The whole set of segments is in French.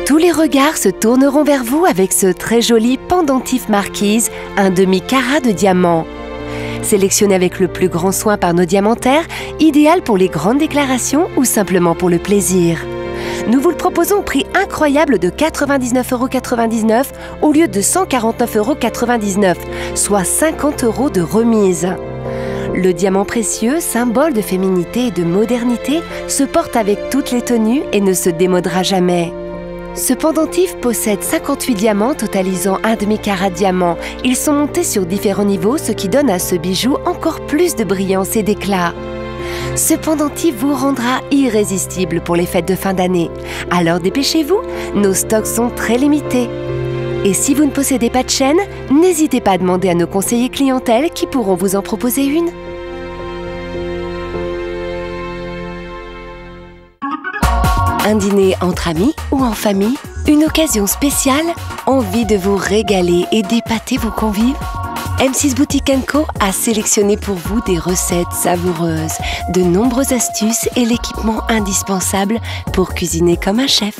Tous les regards se tourneront vers vous avec ce très joli pendentif marquise, un demi-carat de diamant. Sélectionné avec le plus grand soin par nos diamantaires, idéal pour les grandes déclarations ou simplement pour le plaisir. Nous vous le proposons au prix incroyable de 99,99 € au lieu de 149,99 €, soit 50 € de remise. Le diamant précieux, symbole de féminité et de modernité, se porte avec toutes les tenues et ne se démodera jamais. Ce pendentif possède 58 diamants totalisant un demi-carat de diamant. Ils sont montés sur différents niveaux, ce qui donne à ce bijou encore plus de brillance et d'éclat. Ce pendentif vous rendra irrésistible pour les fêtes de fin d'année. Alors dépêchez-vous, nos stocks sont très limités. Et si vous ne possédez pas de chaîne, n'hésitez pas à demander à nos conseillers clientèle qui pourront vous en proposer une. Un dîner entre amis ou en famille, une occasion spéciale, envie de vous régaler et d'épater vos convives? M6 Boutique & Co a sélectionné pour vous des recettes savoureuses, de nombreuses astuces et l'équipement indispensable pour cuisiner comme un chef.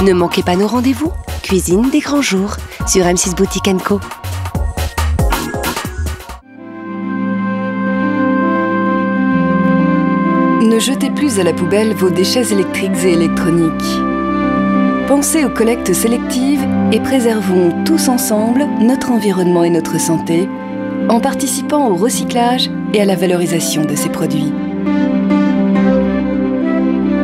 Ne manquez pas nos rendez-vous, cuisine des grands jours sur M6 Boutique & Co. Ne jetez plus à la poubelle vos déchets électriques et électroniques. Pensez aux collectes sélectives et préservons tous ensemble notre environnement et notre santé en participant au recyclage et à la valorisation de ces produits.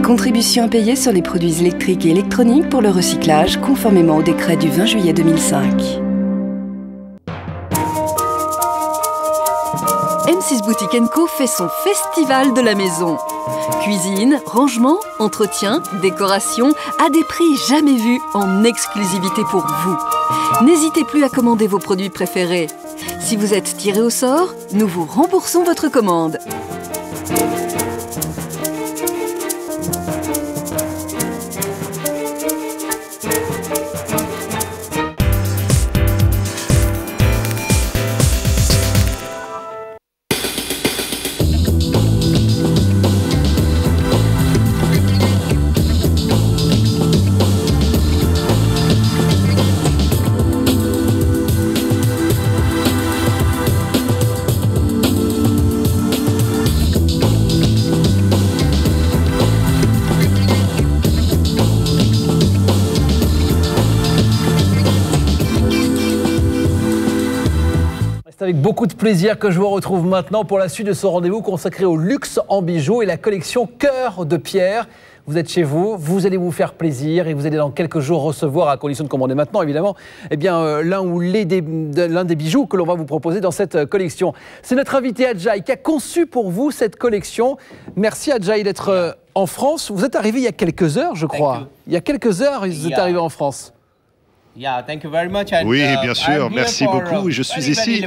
Contribution à payer sur les produits électriques et électroniques pour le recyclage conformément au décret du 20 juillet 2005. M6 Boutique & Co fait son festival de la maison. Cuisine, rangement, entretien, décoration, à des prix jamais vus en exclusivité pour vous. N'hésitez plus à commander vos produits préférés. Si vous êtes tiré au sort, nous vous remboursons votre commande. C'est avec beaucoup de plaisir que je vous retrouve maintenant pour la suite de ce rendez-vous consacré au luxe en bijoux et la collection Cœur de Pierre. Vous êtes chez vous, vous allez vous faire plaisir et vous allez dans quelques jours recevoir, à condition de commander maintenant évidemment, eh bien, l'un des bijoux que l'on va vous proposer dans cette collection. C'est notre invité Adjaï qui a conçu pour vous cette collection. Merci Adjaï d'être en France. Vous êtes arrivé il y a quelques heures, je crois. Il y a quelques heures, vous êtes arrivé en France. Oui, bien sûr, merci beaucoup. Je suis ici.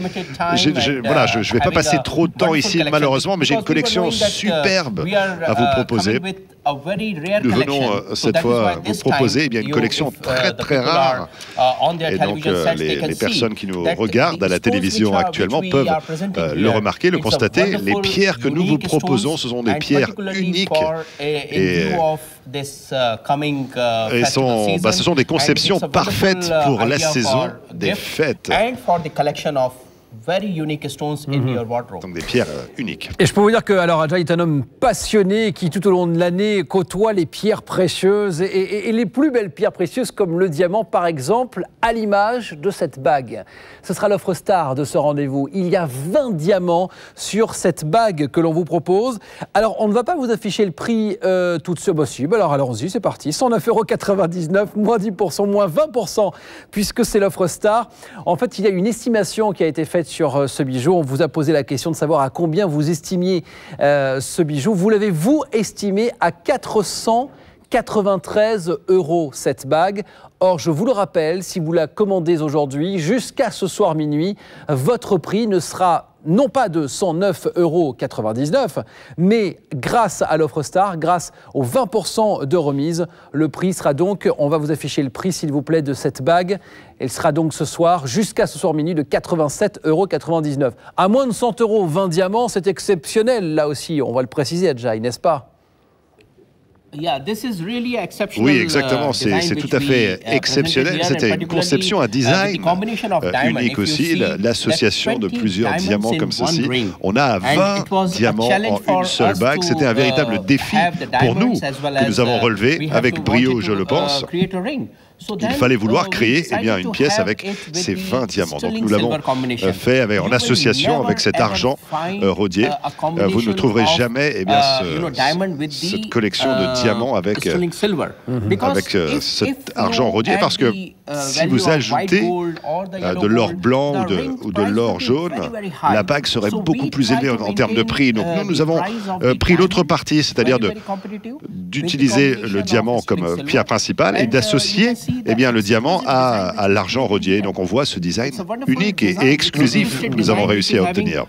Je ne vais pas passer trop de temps ici, malheureusement, mais j'ai une collection superbe à vous proposer. Nous venons cette fois vous proposer une collection très très rare. Et donc les personnes qui nous regardent à la télévision actuellement peuvent le remarquer, le constater. Les pierres que nous vous proposons, ce sont des pierres uniques et ce sont des conceptions parfaites pour la saison des fêtes. Donc des pierres uniques. Et je peux vous dire que Adjaï est un homme passionné qui tout au long de l'année côtoie les pierres précieuses et les plus belles pierres précieuses comme le diamant par exemple, à l'image de cette bague. Ce sera l'offre star de ce rendez-vous. Il y a 20 diamants sur cette bague que l'on vous propose. Alors on ne va pas vous afficher le prix tout de suite possible. Alors allons-y, c'est parti. 109,99 €, moins 10%, moins 20% puisque c'est l'offre star. En fait, il y a une estimation qui a été faite sur ce bijou. On vous a posé la question de savoir à combien vous estimiez ce bijou. Vous l'avez, vous, estimé à 493 € cette bague. Or, je vous le rappelle, si vous la commandez aujourd'hui, jusqu'à ce soir minuit, votre prix ne sera non pas de 109,99 €, mais grâce à l'offre star, grâce aux 20% de remise, le prix sera donc, on va vous afficher le prix s'il vous plaît de cette bague, elle sera donc ce soir, jusqu'à ce soir minuit, de 87,99 €. À moins de 100 €, 20 diamants, c'est exceptionnel là aussi, on va le préciser Adjaï, n'est-ce pas ? Oui, exactement, c'est tout à fait exceptionnel. C'était une conception, un design unique aussi, l'association de plusieurs diamants comme ceci. On a 20 diamants en une seule bague. C'était un véritable défi pour nous que nous avons relevé avec brio, je le pense. Il fallait vouloir créer une pièce avec ces 20 diamants. Donc nous l'avons fait en association avec cet argent rodier. Vous ne trouverez jamais cette collection de diamants avec cet argent rodier, parce que si vous ajoutez de l'or blanc ou de l'or jaune, la bague serait beaucoup plus élevée en termes de prix. Donc nous avons pris l'autre partie, c'est-à-dire d'utiliser le diamant comme pierre principale et d'associer le diamant à l'argent rodier. Donc on voit ce design unique et exclusif que nous avons réussi à obtenir.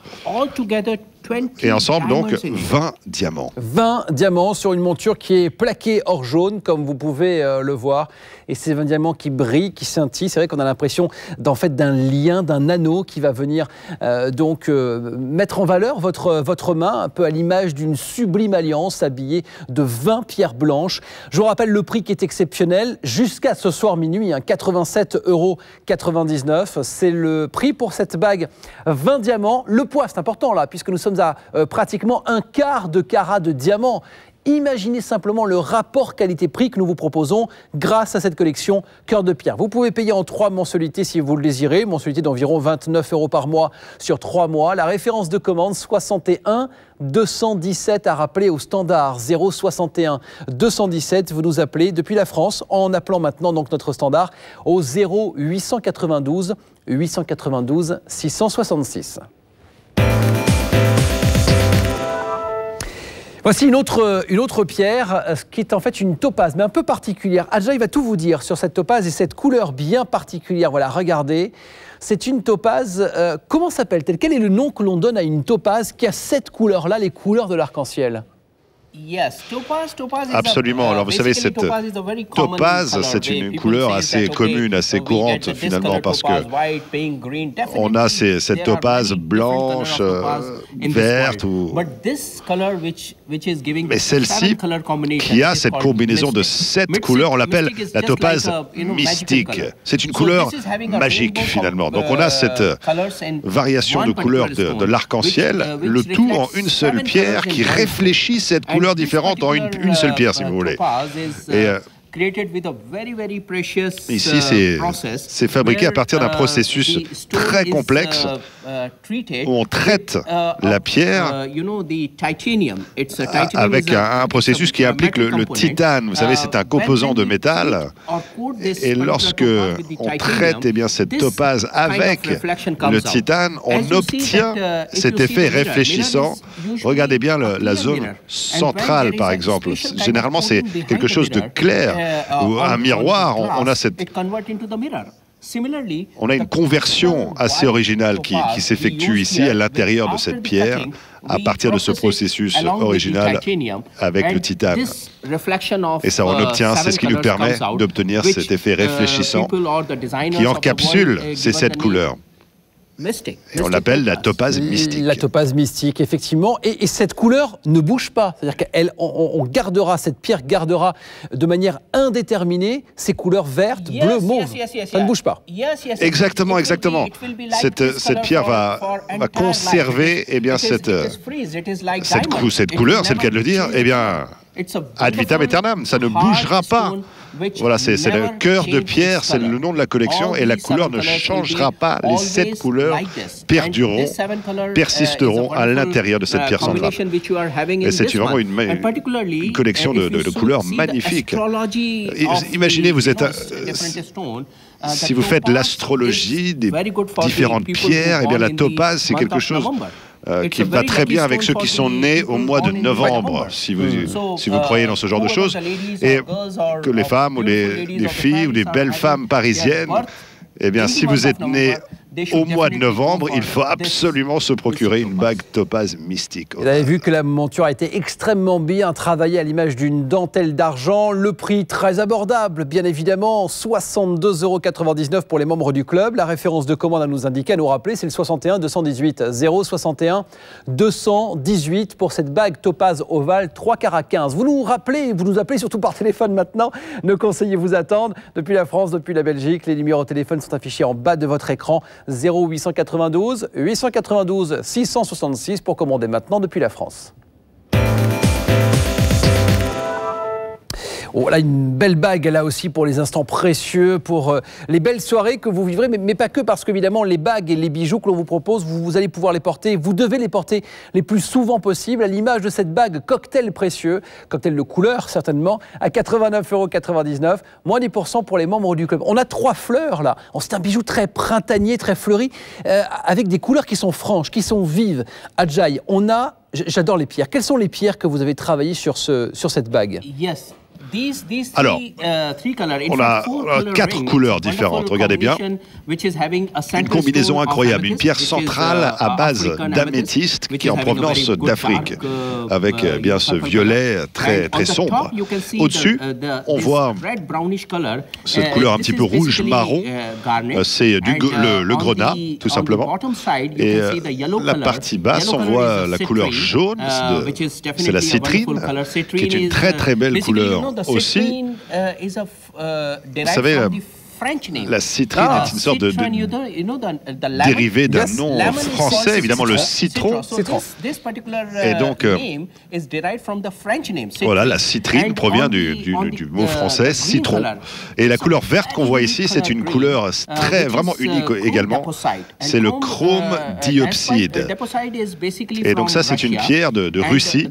Et ensemble, donc, 20 diamants. 20 diamants sur une monture qui est plaquée or jaune, comme vous pouvez le voir. Et ces 20 diamants qui brillent, qui scintillent. C'est vrai qu'on a l'impression d'un lien, d'un anneau qui va venir mettre en valeur votre main, un peu à l'image d'une sublime alliance habillée de 20 pierres blanches. Je vous rappelle le prix qui est exceptionnel. Jusqu'à ce soir minuit, 87,99 €. C'est le prix pour cette bague 20 diamants. Le poids, c'est important là, puisque nous sommes à pratiquement un quart de carat de diamant. Imaginez simplement le rapport qualité-prix que nous vous proposons grâce à cette collection Cœur de Pierre. Vous pouvez payer en 3 mensualités si vous le désirez, mensualité d'environ 29 € par mois sur 3 mois. La référence de commande 61 217 à rappeler au standard 061 217. Vous nous appelez depuis la France en appelant maintenant donc notre standard au 0892 892 666. Voici une autre pierre, qui est en fait une topaze, mais un peu particulière. Adja, il va tout vous dire sur cette topaze et cette couleur bien particulière. Voilà, regardez. C'est une topaze, comment s'appelle-t-elle? Quel est le nom que l'on donne à une topaze qui a cette couleur-là, les couleurs de l'arc-en-ciel? Absolument. Alors vous savez, cette topaze, c'est une couleur assez commune, assez courante finalement, parce que on a cette topaze blanche, verte, mais celle-ci qui a cette combinaison de 7 couleurs, on l'appelle la topaze mystique. C'est une couleur magique finalement. Donc on a cette variation de couleurs de l'arc-en-ciel, le tout en une seule pierre qui réfléchit cette couleur différentes en une seule pierre, si vous voulez. Et ici, c'est fabriqué à partir d'un processus très complexe où on traite la pierre avec un processus qui implique le titane. Vous savez, c'est un composant de métal. Et lorsque on traite cette topaze avec le titane, on obtient cet effet réfléchissant. Regardez bien la zone centrale, par exemple. Généralement, c'est quelque chose de clair. Ou un miroir, on a une conversion assez originale qui s'effectue ici à l'intérieur de cette pierre à partir de ce processus original avec le titane. Et ça, on obtient, c'est ce qui nous permet d'obtenir cet effet réfléchissant qui encapsule ces 7 couleurs. Et on l'appelle la topaze mystique. La topaze mystique, effectivement. Et cette couleur ne bouge pas. C'est-à-dire qu'on gardera, cette pierre gardera de manière indéterminée ces couleurs vertes, bleues, mauves. Ça ne bouge pas. Exactement, exactement. Cette pierre va conserver cette couleur, c'est le cas de le dire, ad vitam aeternam. Ça ne bougera pas. Voilà, c'est le cœur de pierre, c'est le nom de la collection, et la couleur ne changera pas. Les 7 couleurs perdureront, persisteront à l'intérieur de cette pierre centrale. Et c'est vraiment une collection de couleurs magnifiques. Imaginez, si vous fêtes l'astrologie des différentes pierres, la topaze, c'est quelque chose qui va très bien avec ceux qui sont nés au mois de novembre, si vous croyez dans ce genre de choses, et que les femmes ou les filles ou les belles femmes parisiennes, si vous êtes nés au mois de novembre, il faut absolument se procurer une bague topaz mystique. Vous avez vu que la monture a été extrêmement bien travaillée à l'image d'une dentelle d'argent. Le prix très abordable, bien évidemment, 62,99 € pour les membres du club. La référence de commande à nous indiquer, à nous rappeler, c'est le 61 218. 061 218 pour cette bague topaz ovale 3 carats 15. Vous nous appelez surtout par téléphone maintenant. Nos conseillers vous attendent depuis la France, depuis la Belgique. Les numéros de téléphone sont affichés en bas de votre écran. 0892 892 666 pour commander maintenant depuis la France. Oh, là, une belle bague là aussi pour les instants précieux, pour les belles soirées que vous vivrez, mais pas que, parce qu'évidemment les bagues et les bijoux que l'on vous propose, vous allez pouvoir les porter, vous devez les porter les plus souvent possible, à l'image de cette bague cocktail précieux, cocktail de couleur certainement, à 89,99 €, moins 10% pour les membres du club. On a 3 fleurs là, c'est un bijou très printanier, très fleuri, avec des couleurs qui sont franches, qui sont vives. Ajay, j'adore les pierres. Quelles sont les pierres que vous avez travaillées sur cette bague? Alors, on a 4 couleurs différentes, regardez bien. Une combinaison incroyable, une pierre centrale à base d'améthyste qui est en provenance d'Afrique, avec bien ce violet très, très sombre. Au-dessus, on voit cette couleur un petit peu rouge-marron, c'est le grenat, tout simplement. Et la partie basse, on voit la couleur jaune, c'est la citrine, qui est une très, très belle couleur aussi. Vous savez, la citrine est une sorte de dérivé d'un nom français, évidemment le citron. Et donc, voilà, la citrine provient du mot français citron. Et la couleur verte qu'on voit ici, c'est une couleur vraiment unique également. C'est le chrome diopside. Et donc ça, c'est une pierre de Russie.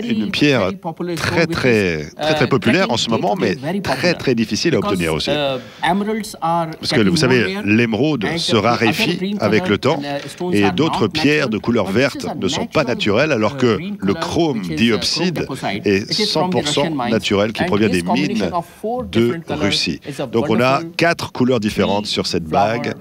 Une pierre très, très, très, très populaire en ce moment, mais très, très difficile à obtenir aussi. Parce que vous savez, l'émeraude se raréfie avec le temps et d'autres pierres de couleur verte ne sont pas naturelles, alors que le chrome diopside est 100% naturel, qui provient des mines de Russie. Donc on a 4 couleurs différentes sur cette bague.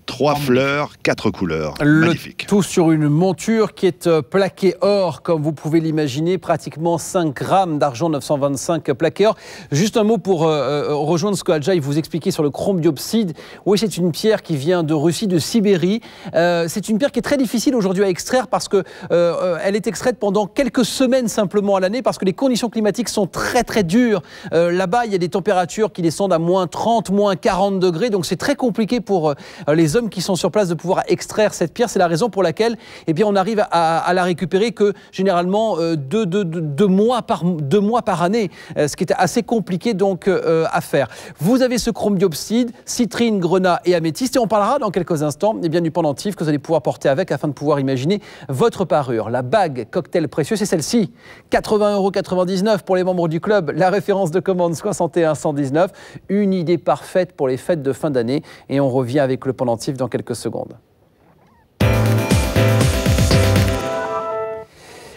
3 fleurs, 4 couleurs, magnifique. Tout sur une monture qui est plaquée or, comme vous pouvez l'imaginer, pratiquement 5 grammes d'argent 925 plaqué or. Juste un mot pour rejoindre ce que Ajay vous expliquait sur le chrome diopside. Oui, c'est une pierre qui vient de Russie, de Sibérie. C'est une pierre qui est très difficile aujourd'hui à extraire parce que elle est extraite pendant quelques semaines simplement à l'année, parce que les conditions climatiques sont très très dures. Là-bas, il y a des températures qui descendent à moins 30, moins 40 degrés, donc c'est très compliqué pour les hommes qui sont sur place de pouvoir extraire cette pierre. C'est la raison pour laquelle on arrive à la récupérer que généralement 2 mois par année, ce qui est assez compliqué donc à faire. Vous avez ce chrome diopside, citrine, grenat et améthyste, et on parlera dans quelques instants du pendentif que vous allez pouvoir porter avec afin de pouvoir imaginer votre parure. La bague cocktail précieux, c'est celle-ci, 80,99 € pour les membres du club. La référence de commande 61 119, une idée parfaite pour les fêtes de fin d'année, et on revient avec le pendentif dans quelques secondes.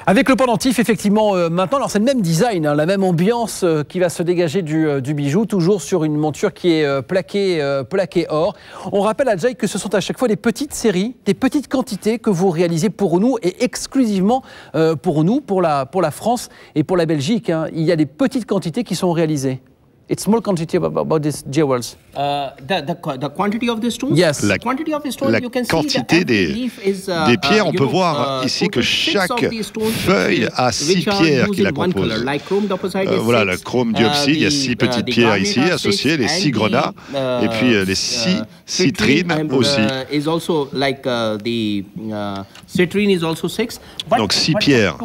Avec le pendentif, effectivement, maintenant, alors c'est le même design, la même ambiance qui va se dégager du bijou, toujours sur une monture qui est plaquée or. On rappelle à Ajay que ce sont à chaque fois des petites séries, des petites quantités que vous réalisez pour nous et exclusivement pour nous, pour la France et pour la Belgique. Il y a des petites quantités qui sont réalisées. It's small quantity about these jewels. The quantity of the stones? Yes. La quantité des pierres, on peut voir ici que chaque feuille a 6 pierres qui la composent. Voilà, le chrome diopside, il y a 6 petites pierres ici associées, les 6 grenats, et puis les 6 citrines aussi. Donc 6 pierres,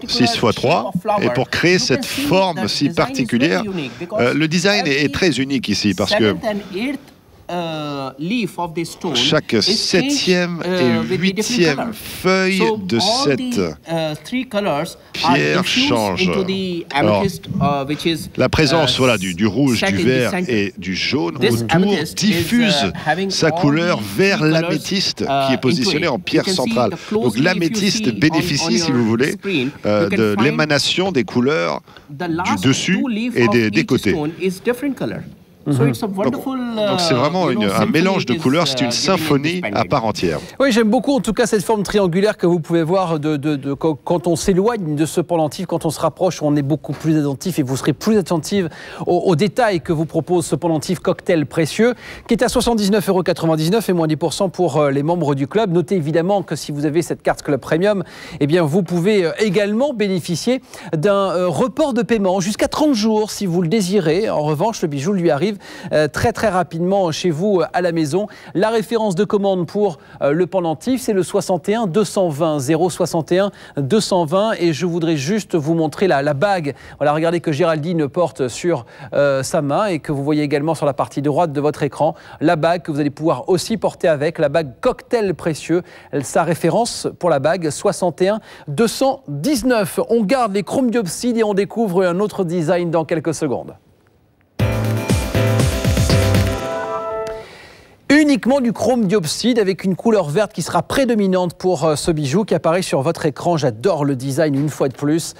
6 x 3, et pour créer cette forme si particulière, le design est très unique ici parce que chaque 7e et 8e feuille de cette pierre change. Alors, la présence du rouge, du vert et du jaune autour diffuse sa couleur vers l'améthyste qui est positionné en pierre centrale. Donc l'améthyste bénéficie, si vous voulez, de l'émanation des couleurs du dessus et des côtés. Donc c'est vraiment un mélange de couleurs, c'est une symphonie à part entière. Oui, j'aime beaucoup en tout cas cette forme triangulaire que vous pouvez voir quand on s'éloigne de ce pendentif, quand on se rapproche, on est beaucoup plus attentif et vous serez plus attentif aux détails que vous propose ce pendentif cocktail précieux qui est à 79,99 € et moins 10% pour les membres du club. Notez évidemment que si vous avez cette carte Club Premium, eh bien vous pouvez également bénéficier d'un report de paiement jusqu'à 30 jours si vous le désirez. En revanche, le bijou lui arrive très rapidement chez vous à la maison. La référence de commande pour le pendentif, c'est le 61 220 061 220 et je voudrais juste vous montrer la bague. Voilà, regardez que Géraldine porte sur sa main et que vous voyez également sur la partie droite de votre écran la bague que vous allez pouvoir aussi porter avec, la bague cocktail précieux. Sa référence pour la bague 61 219. On garde les chromes diopsides et on découvre un autre design dans quelques secondes. Uniquement du chrome diopside avec une couleur verte qui sera prédominante pour ce bijou qui apparaît sur votre écran. J'adore le design une fois de plus.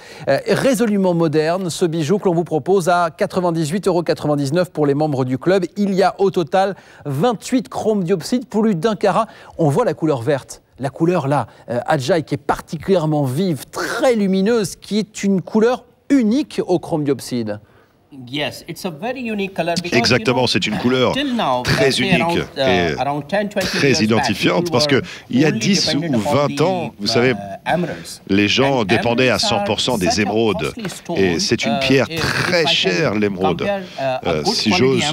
Résolument moderne, ce bijou que l'on vous propose à 98,99 € pour les membres du club. Il y a au total 28 chromes diopsides, plus d'1 carat. On voit la couleur verte. La couleur là, Ajay, qui est particulièrement vive, très lumineuse, qui est une couleur unique au chrome diopside. Exactement, c'est une couleur très unique et très identifiante parce qu'il y a 10 ou 20 ans, vous savez, les gens dépendaient à 100% des émeraudes et c'est une pierre très chère, l'émeraude. Si j'ose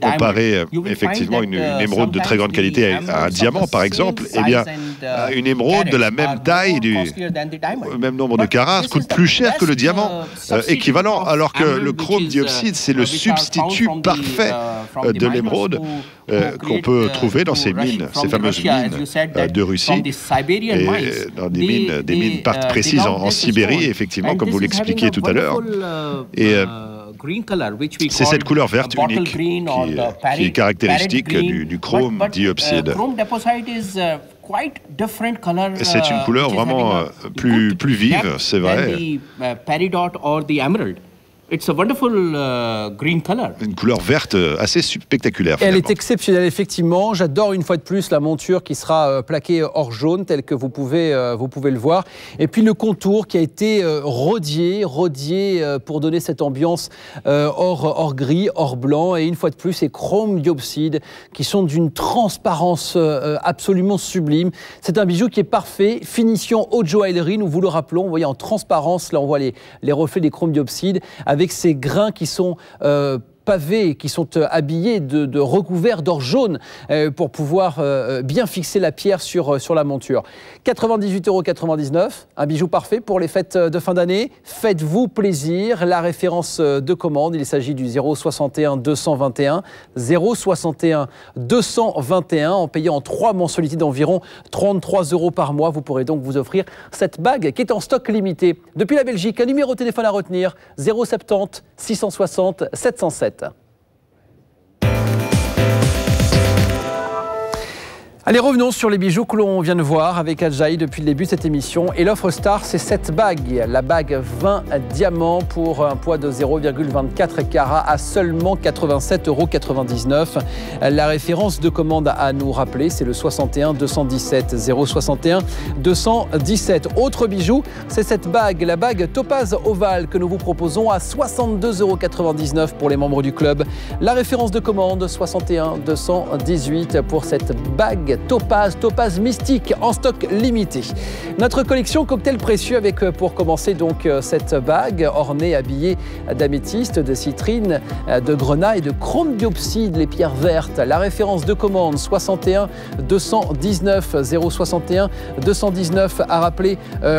comparer effectivement une émeraude de très grande qualité à un diamant par exemple, eh bien une émeraude de la même taille, du même nombre de carats, coûte plus cher que le diamant équivalent, alors que le chrome diopside, c'est le substitut parfait de l'émeraude qu'on peut trouver dans ces mines, ces fameuses mines de Russie, et dans des mines précises en Sibérie, effectivement, comme vous l'expliquiez tout à l'heure. Et c'est cette couleur verte unique qui est caractéristique du chrome diopside. C'est une couleur vraiment plus vive, c'est vrai. It's a wonderful green color. Une couleur verte assez spectaculaire. Elle est exceptionnelle, effectivement. J'adore une fois de plus la monture qui sera plaquée or jaune, telle que vous pouvez le voir. Et puis le contour qui a été rodié pour donner cette ambiance or gris, or blanc. Et une fois de plus, ces chromes diopsides qui sont d'une transparence absolument sublime. C'est un bijou qui est parfait. Finition haute joaillerie, nous vous le rappelons. Vous voyez en transparence, là on voit les reflets des chromes diopsides avec ces grains qui sont pavés, qui sont habillés de recouverts d'or jaune pour pouvoir bien fixer la pierre sur la monture. 98,99 €, un bijou parfait pour les fêtes de fin d'année. Faites-vous plaisir. La référence de commande, il s'agit du 061 221 061 221. En payant en 3 mensualités d'environ 33 € par mois, vous pourrez donc vous offrir cette bague qui est en stock limité. Depuis la Belgique, un numéro de téléphone à retenir, 070 660 707. Allez, revenons sur les bijoux que l'on vient de voir avec Ajay depuis le début de cette émission. Et l'offre star, c'est cette bague, la bague 20 diamants pour un poids de 0,24 carats à seulement 87,99 €. La référence de commande à nous rappeler, c'est le 61 217 061 217. Autre bijou, c'est cette bague, la bague topaz ovale que nous vous proposons à 62,99 € pour les membres du club. La référence de commande, 61 218 pour cette bague topaz mystique en stock limité. Notre collection cocktail précieux avec pour commencer donc cette bague ornée, habillée d'améthyste, de citrine, de grenat et de chrome diopside, les pierres vertes. La référence de commande 61 219 061 219 à rappeler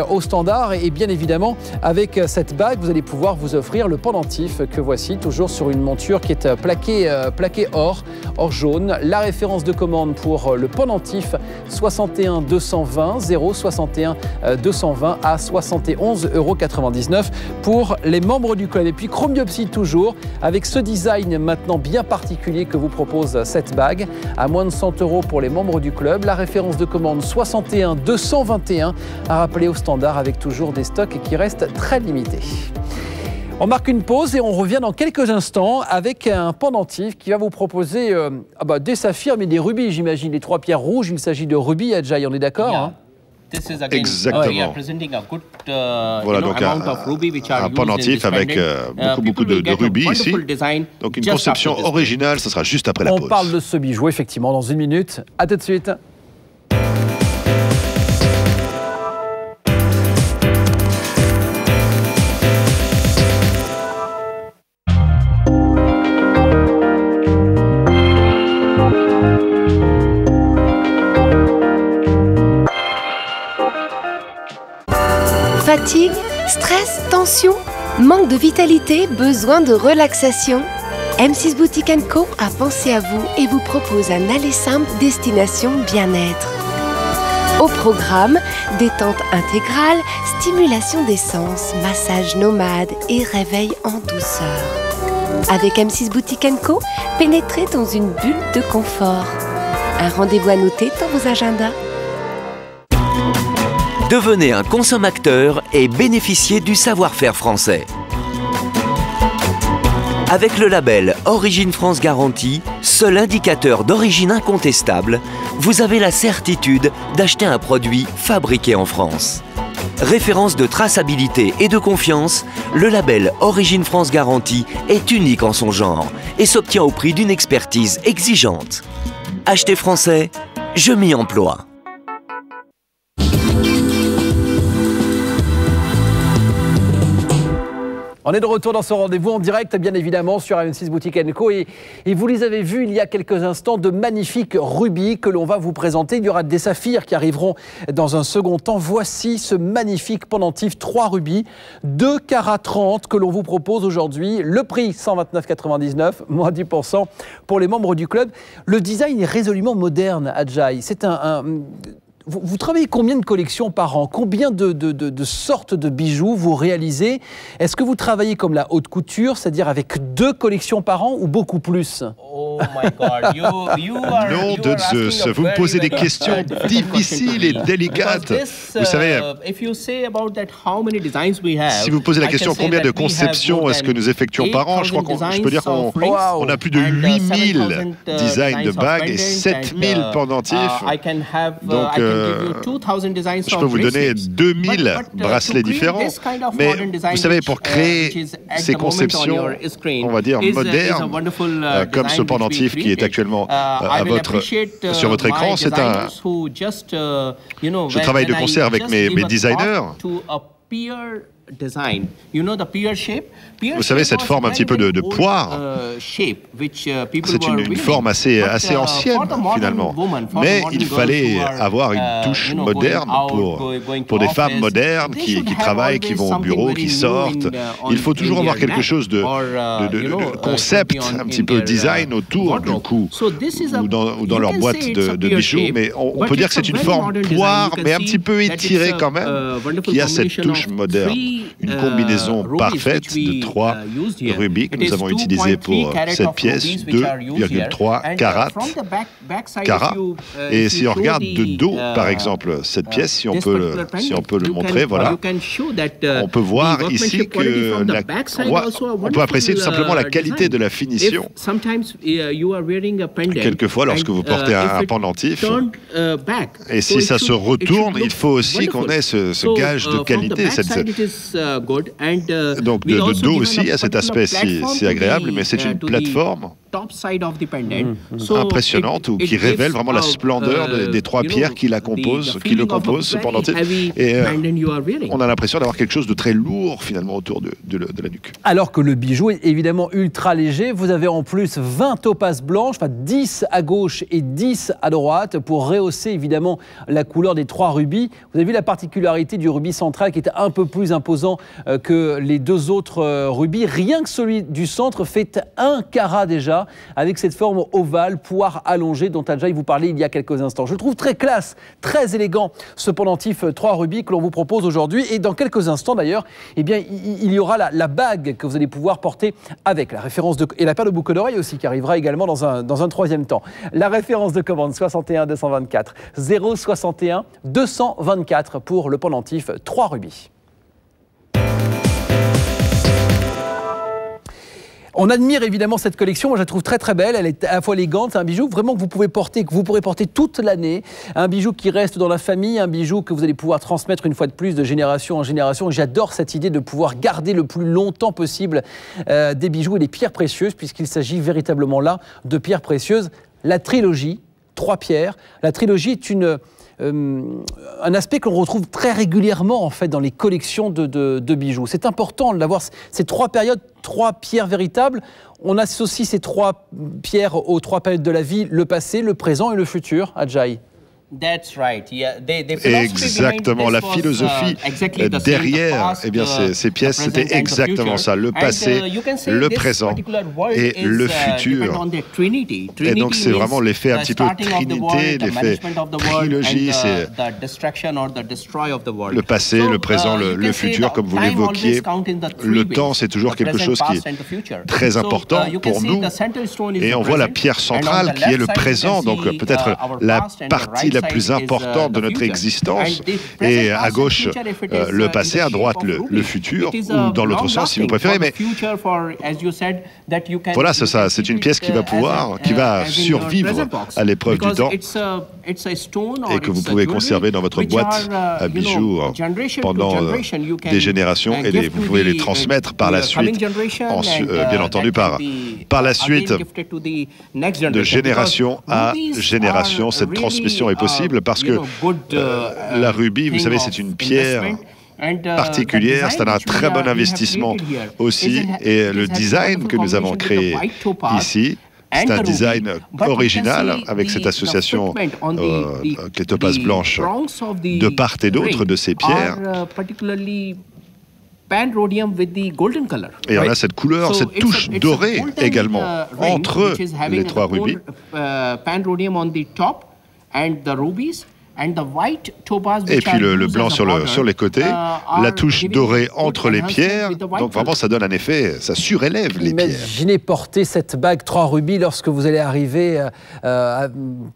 au standard. Et bien évidemment, avec cette bague, vous allez pouvoir vous offrir le pendentif que voici, toujours sur une monture qui est plaquée or jaune. La référence de commande pour le pendentif 61 220 061 220 à 71,99 € pour les membres du club. Et puis chrome diopside toujours avec ce design maintenant bien particulier que vous propose cette bague à moins de 100 € pour les membres du club. La référence de commande 61 221 à rappeler au standard avec toujours des stocks qui restent très limités. On marque une pause et on revient dans quelques instants avec un pendentif qui va vous proposer des saphirs mais des rubis, j'imagine. Les 3 pierres rouges, il s'agit de rubis, Ajay, on est d'accord hein? Exactement. Voilà donc un pendentif avec beaucoup de rubis ici. Donc une conception originale, ce sera juste après la pause. On parle de ce bijou effectivement dans une minute. À tout de suite. Fatigue, stress, tension, manque de vitalité, besoin de relaxation. M6 Boutique & Co a pensé à vous et vous propose un aller simple destination bien-être. Au programme, détente intégrale, stimulation des sens, massage nomade et réveil en douceur. Avec M6 Boutique & Co, pénétrez dans une bulle de confort. Un rendez-vous à noter dans vos agendas. Devenez un consommateur et bénéficiez du savoir-faire français. Avec le label Origine France Garantie, seul indicateur d'origine incontestable, vous avez la certitude d'acheter un produit fabriqué en France. Référence de traçabilité et de confiance, le label Origine France Garantie est unique en son genre et s'obtient au prix d'une expertise exigeante. Acheter français, je m'y emploie. On est de retour dans ce rendez-vous en direct, bien évidemment, sur M6 Boutique & Co. Et vous les avez vus il y a quelques instants, de magnifiques rubis que l'on va vous présenter. Il y aura des saphirs qui arriveront dans un second temps. Voici ce magnifique pendentif 3 rubis, 2 carats 30 que l'on vous propose aujourd'hui. Le prix 129,99, moins 10% pour les membres du club. Le design est résolument moderne, Ajay. C'est Vous travaillez combien de collections par an? Combien de sortes de bijoux vous réalisez? Est-ce que vous travaillez comme la haute couture, c'est-à-dire avec 2 collections par an ou beaucoup plus? Oh my God, nom de Zeus, vous me posez des questions difficiles et délicates. Vous savez, si vous posez la question combien de conceptions est-ce que nous effectuons par an, je peux dire qu'on a plus de 8000 designs de bagues et 7000 pendentifs. Donc, je peux vous donner 2000 bracelets différents, mais vous savez, pour créer ces conceptions, on va dire modernes, comme ce pendentif qui est actuellement sur votre écran, je travaille de concert avec mes designers. Vous savez, cette forme un petit peu de poire, c'est une forme assez ancienne finalement. Mais il fallait avoir une touche moderne pour des femmes modernes qui travaillent, qui vont au bureau, qui sortent. Il faut toujours avoir quelque chose de concept, un petit peu design autour du cou ou dans leur boîte de bijoux. Mais on peut dire que c'est une forme poire, mais un petit peu étirée quand même, qui a cette touche moderne. Une combinaison parfaite de 3 rubis que nous avons utilisés pour cette pièce, 2,3 carats. Et si on regarde de dos, par exemple, cette pièce, si on peut le montrer, voilà, on peut voir ici que on peut apprécier tout simplement la qualité de la finition. Quelquefois, lorsque vous portez un pendentif, et si ça se retourne, il faut aussi qu'on ait ce gage de qualité. Donc de dos aussi, il y a cet aspect si agréable, mais c'est une plateforme impressionnante ou qui révèle vraiment la splendeur des 3 pierres qui le composent, ce pendentif. Et on a l'impression d'avoir quelque chose de très lourd finalement autour de la nuque. Alors que le bijou est évidemment ultra léger, vous avez en plus 20 topazes blanches, 10 à gauche et 10 à droite pour rehausser évidemment la couleur des 3 rubis. Vous avez vu la particularité du rubis central qui est un peu plus imposant que les 2 autres rubis. Rien que celui du centre fait 1 carat déjà, avec cette forme ovale, poire allongée dont Ajay vous parlait il y a quelques instants. Je le trouve très classe, très élégant, ce pendentif 3 rubis que l'on vous propose aujourd'hui. Et dans quelques instants d'ailleurs, eh bien, il y aura la bague que vous allez pouvoir porter avec la référence et la paire de boucles d'oreilles aussi qui arrivera également dans un 3e temps. La référence de commande 61 224 061 224 pour le pendentif 3 rubis. On admire évidemment cette collection, moi je la trouve très très belle, elle est à la fois élégante, c'est un bijou vraiment que vous pouvez porter, que vous pourrez porter toute l'année, un bijou qui reste dans la famille, un bijou que vous allez pouvoir transmettre une fois de plus de génération en génération. J'adore cette idée de pouvoir garder le plus longtemps possible des bijoux et des pierres précieuses, puisqu'il s'agit véritablement là de pierres précieuses. La trilogie, 3 pierres, la trilogie est un aspect qu'on retrouve très régulièrement en fait dans les collections de bijoux. C'est important d'avoir ces 3 périodes, 3 pierres véritables. On associe ces 3 pierres aux 3 périodes de la vie, le passé, le présent et le futur, Ajay. Exactement, la philosophie derrière ces pièces, c'était exactement ça, le passé, le présent et le futur. Et donc c'est vraiment l'effet un petit peu trinité, l'effet trilogie, c'est le passé, le présent, le futur, comme vous l'évoquiez. Le temps, c'est toujours quelque chose qui est très important pour nous. Et on voit la pierre centrale qui est le présent, donc peut-être la partie la plus importante de notre existence, et à gauche le passé, à droite le futur, ou dans l'autre sens si vous préférez, mais voilà, c'est ça, c'est une pièce qui va survivre à l'épreuve du temps et que vous pouvez conserver dans votre boîte à bijoux pendant des générations, et vous pouvez les transmettre par la suite, bien entendu par la suite, de génération à génération. Cette transmission est possible parce que la rubis, vous savez, c'est une pierre particulière, c'est un très bon investissement aussi, et le design que nous avons créé ici, c'est un design original avec cette association avec les topazes blanches de part et d'autre de ces pierres. Et on a cette couleur, cette touche dorée également entre les 3 rubis. Et puis le blanc sur les côtés, la touche dorée entre les pierres, donc vraiment ça donne un effet, ça surélève les pierres. Imaginez porter cette bague 3 rubis lorsque vous allez arriver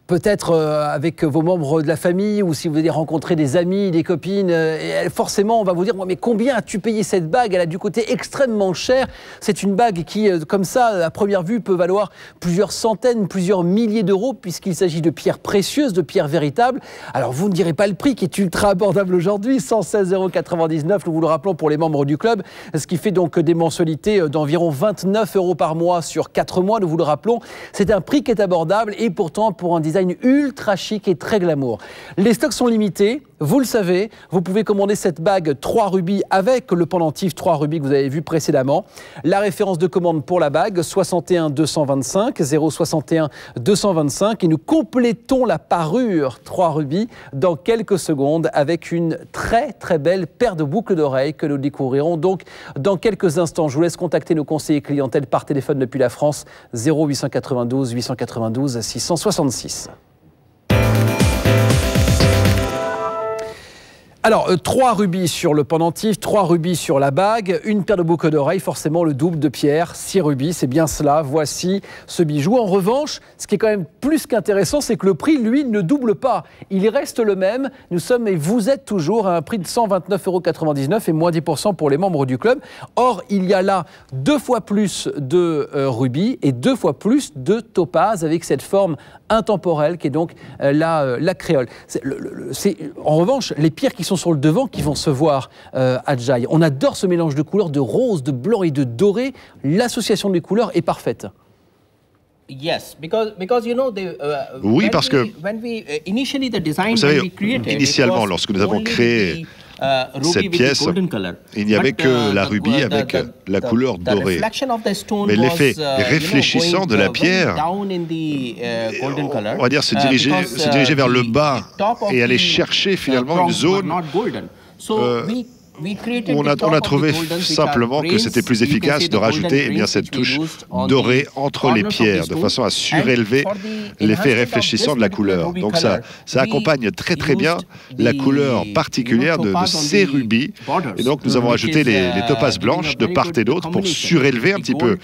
peut-être avec vos membres de la famille, ou si vous allez rencontrer des amis, des copines, et forcément on va vous dire mais combien as-tu payé cette bague? Elle a du côté extrêmement cher. C'est une bague qui, comme ça, à première vue, peut valoir plusieurs centaines, plusieurs milliers d'euros, puisqu'il s'agit de pierres précieuses, de pierres véritables. Alors vous ne direz pas le prix qui est ultra abordable aujourd'hui, 116,99 €, nous vous le rappelons pour les membres du club, ce qui fait donc des mensualités d'environ 29 € par mois sur 4 mois, nous vous le rappelons. C'est un prix qui est abordable et pourtant pour un design ultra chic et très glamour. Les stocks sont limités, vous le savez, vous pouvez commander cette bague 3 rubis avec le pendentif 3 rubis que vous avez vu précédemment. La référence de commande pour la bague, 61 225 061 225, et nous complétons la parure 3 rubis dans quelques secondes avec une très très belle paire de boucles d'oreilles que nous découvrirons donc dans quelques instants. Je vous laisse contacter nos conseillers clientèle par téléphone depuis la France, 0892 892 666. Alors, 3 rubis sur le pendentif, 3 rubis sur la bague, une paire de boucles d'oreilles, forcément le double de pierre, 6 rubis, c'est bien cela, voici ce bijou. En revanche, ce qui est quand même plus qu'intéressant, c'est que le prix, lui, ne double pas. Il reste le même, nous sommes et vous êtes toujours à un prix de 129,99 € et moins 10% pour les membres du club. Or, il y a là 2 fois plus de rubis et 2 fois plus de topazes avec cette forme intemporelle qui est donc la créole. En revanche, les pierres qui sont sur le devant qui vont se voir, Ajay. On adore ce mélange de couleurs, de rose, de blanc et de doré. L'association des couleurs est parfaite. Oui, parce que, vous savez, initialement, lorsque nous avons créé cette pièce, il n'y avait que la rubis avec la couleur dorée. Mais l'effet réfléchissant de la pierre, on va dire, se diriger vers le bas et aller chercher finalement une zone on a trouvé simplement que c'était plus efficace de rajouter cette touche dorée entre les pierres, de façon à surélever l'effet réfléchissant de la couleur. Donc ça accompagne très très bien la couleur particulière de ces rubis. Et donc nous avons ajouté les topazes blanches de part et d'autre pour surélever un petit peu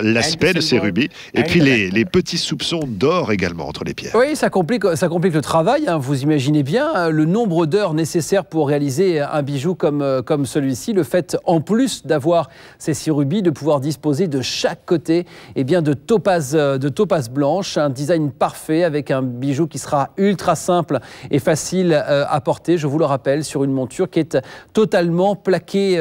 l'aspect de ces rubis. Et puis les petits soupçons d'or également entre les pierres. Oui, ça complique le travail, hein. Vous imaginez bien le nombre d'heures nécessaires pour réaliser un bijou comme comme celui-ci, le fait, en plus d'avoir ces 6 rubis, de pouvoir disposer de chaque côté de topaz blanche, un design parfait avec un bijou qui sera ultra simple et facile à porter, je vous le rappelle, sur une monture qui est totalement plaquée